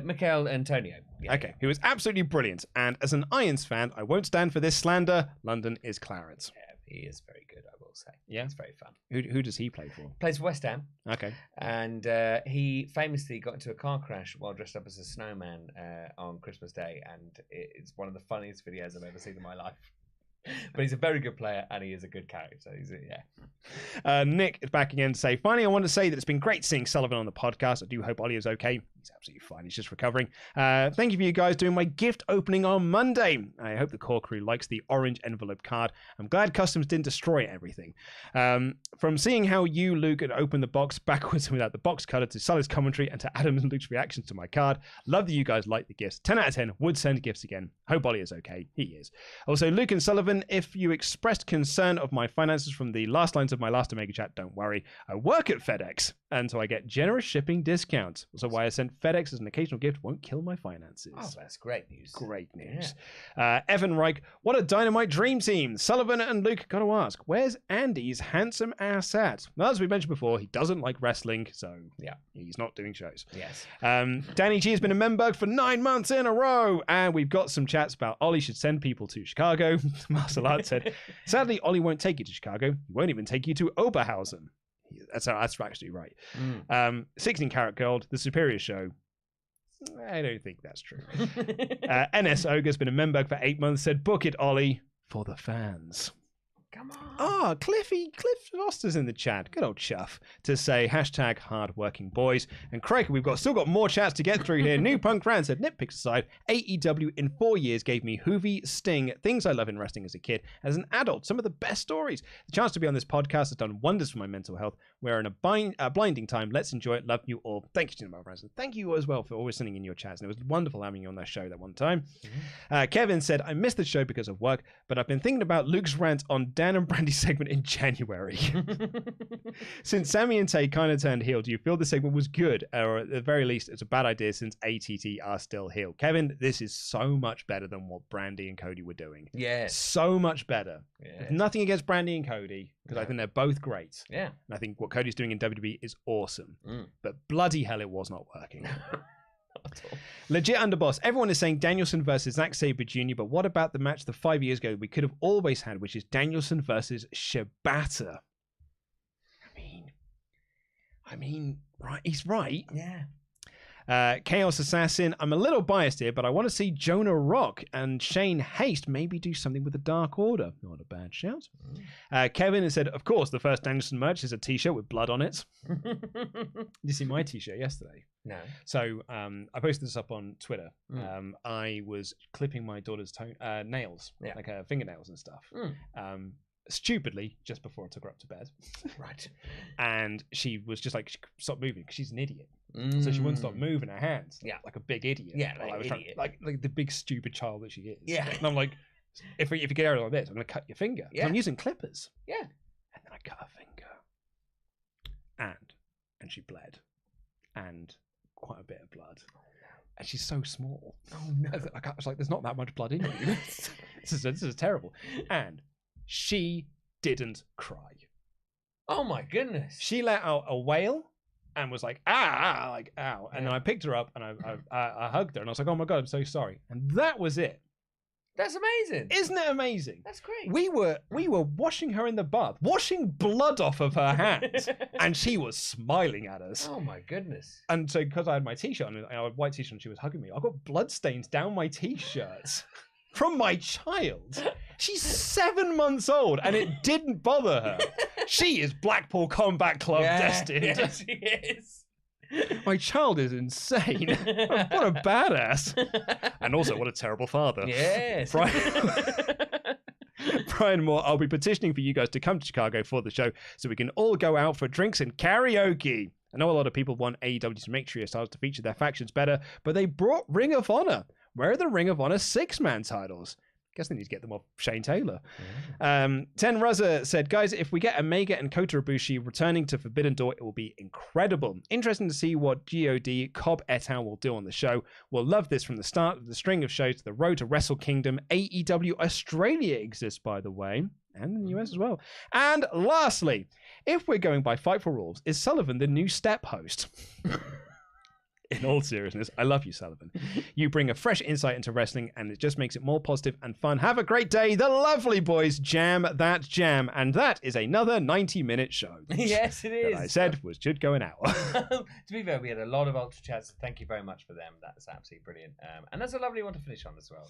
Mikel Antonio. Yeah. Okay, who was absolutely brilliant. And as an Irons fan, I won't stand for this slander. London is Clarence. Yeah, he is very good, I will say. Yeah, it's very fun. Who does he play for? Plays for West Ham. Okay. And he famously got into a car crash while dressed up as a snowman on Christmas Day, and it's one of the funniest videos I've ever seen in my life. But he's a very good player and he is a good character. So Nick is back again to say, finally, I want to say that it's been great seeing Sullivan on the podcast. I do hope Ollie is okay. He's absolutely fine. He's just recovering. Thank you for you guys doing my gift opening on Monday. I hope the core crew likes the orange envelope card. I'm glad Customs didn't destroy everything. From seeing how you, Luke, had opened the box backwards without the box cutter to Sully's commentary and to Adam and Luke's reactions to my card. Love that you guys like the gifts. 10 out of 10 would send gifts again. Hope Ollie is okay. He is. Also, Luke and Sullivan, if you expressed concern of my finances from the last lines of my last Omegachat, don't worry. I work at FedEx, and so I get generous shipping discounts. So why I sent FedEx as an occasional gift won't kill my finances. Oh, that's great news. Great news. Yeah. Evan Reich, what a dynamite dream team. Sullivan and Luke, got to ask, where's Andy's handsome ass at? Well, as we mentioned before, he doesn't like wrestling, so yeah, he's not doing shows. Yes. Danny G has been a Memberg for 9 months in a row, and we've got some chats about Ollie should send people to Chicago. Marcel Art said, sadly, Ollie won't take you to Chicago. He won't even take you to Oberhausen. That's actually right. 16 Karat Gold, The Superior Show. I don't think that's true. NS Ogre's been a Memberg for 8 months, said, book it, Ollie, for the fans. Come on. Oh, Cliff Foster's in the chat. Good old chuff. To say hashtag hardworking boys. And Craig, we've still got more chats to get through here. New Punk Ran said, nitpicks aside, AEW in 4 years gave me Hoovy, Sting, things I love in wrestling as a kid. As an adult, some of the best stories. The chance to be on this podcast has done wonders for my mental health. We're in a blinding time. Let's enjoy it. Love you all. Thank you, Gina Branson. Thank you as well for always sending in your chats. And it was wonderful having you on that show that one time. Kevin said, I missed the show because of work, but I've been thinking about Luke's rant on Dan and Brandy's segment in January. Since Sammy and Tay kind of turned heel, do you feel the segment was good, or at the very least it's a bad idea since ATT are still heel? Kevin, this is so much better than what Brandy and Cody were doing. Yeah, so much better. Nothing against Brandy and Cody, because I think they're both great. Yeah, and I think what Cody's doing in WWE is awesome. But bloody hell, it was not working. Legit Underboss, everyone is saying Danielson versus Zack Sabre Jr., but what about the match 5 years ago we could have always had, which is Danielson versus Shibata? I mean, right? He's right. Yeah. Chaos Assassin, I'm a little biased here, but I want to see Jonah Rock and Shane Haste maybe do something with the Dark Order. Not a bad shout. Kevin has said, of course, the first Danielson merch is a t-shirt with blood on it. Did you see my t-shirt yesterday? No. So I posted this up on Twitter. I was clipping my daughter's nails, like her fingernails and stuff. Stupidly, just before I took her up to bed. Right. And she was just like, stop moving, because she's an idiot. So she wouldn't stop moving her hands. Yeah. Like a big idiot. Yeah, like idiot. Like the big stupid child that she is. Yeah. And I'm like, if you get her like this, I'm going to cut your finger. Yeah. I'm using clippers. Yeah. And then I cut her finger. And she bled. And quite a bit of blood. And she's so small. Oh, no. I was like, there's not that much blood in you. This is terrible. And she didn't cry. Oh my goodness. She let out a wail and was like, ah, like, ow. And then I picked her up and I hugged her and I was like, oh my God, I'm so sorry. And that was it. That's amazing. Isn't it amazing? That's great. We were washing her in the bath, washing blood off of her hands, and she was smiling at us. Oh my goodness. And so because I had my t-shirt on, I had a white t-shirt and she was hugging me, I got blood stains down my t-shirts. From my child. She's 7 months old and it didn't bother her. She is Blackpool Combat Club destined. Yeah, she is. My child is insane. What a badass. And also, what a terrible father. Yes. Brian Moore, I'll be petitioning for you guys to come to Chicago for the show so we can all go out for drinks and karaoke. I know a lot of people want AEW to make trio stars to feature their factions better, but they brought Ring of Honor. Where are the Ring of Honor 6-man titles? Guess they need to get them off Shane Taylor. Ten Rosa said, guys, if we get Omega and Kota Ibushi returning to Forbidden Door, it will be incredible. Interesting to see what God, Cobb et al. Will do on the show. We'll love this from the start of the string of shows to the road to Wrestle Kingdom. AEW Australia exists, by the way, and in the US as well. And lastly, if we're going by Fightful rules, is Sullivan the new step host? In all seriousness, I love you, Sullivan. You bring a fresh insight into wrestling, and it just makes it more positive and fun. Have a great day. The lovely boys jam that jam. And that is another 90-minute show. Yes, it is. That I said should go an hour. To be fair, we had a lot of Ultra Chats. Thank you very much for them. That's absolutely brilliant. And that's a lovely one to finish on as well.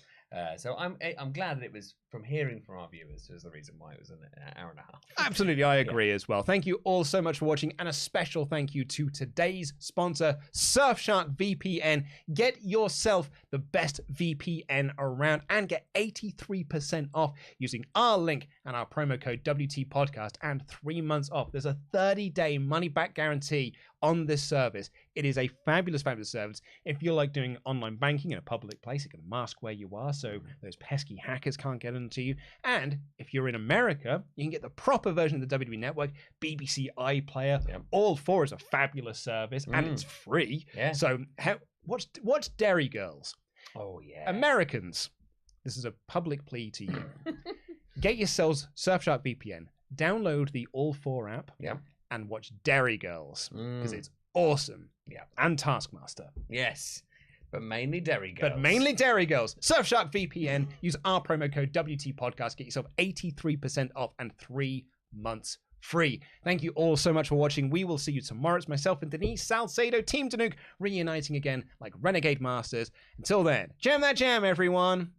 So I'm glad that it was from hearing from our viewers was the reason why it was an hour and a half. Absolutely, I agree as well. Thank you all so much for watching, and a special thank you to today's sponsor, Surfshark VPN. Get yourself the best VPN around and get 83% off using our link and our promo code WT Podcast and 3 months off. There's a 30-day money-back guarantee on this service. It is a fabulous, fabulous service. If you like doing online banking in a public place, it can mask where you are so those pesky hackers can't get into you. And if you're in America, you can get the proper version of the WWE Network, BBC iPlayer. All four is a fabulous service, and it's free. So watch Dairy Girls. Oh, yeah. Americans, this is a public plea to you. Get yourselves Surfshark VPN. Download the All 4 app. And watch Dairy Girls because it's awesome. And Taskmaster. Yes. But mainly Dairy Girls. Surfshark VPN. Use our promo code WT Podcast. Get yourself 83% off and 3 months free. Thank you all so much for watching. We will see you tomorrow. It's myself and Denise Salcedo, Team Danuke, reuniting again like Renegade Masters. Until then, jam that jam, everyone.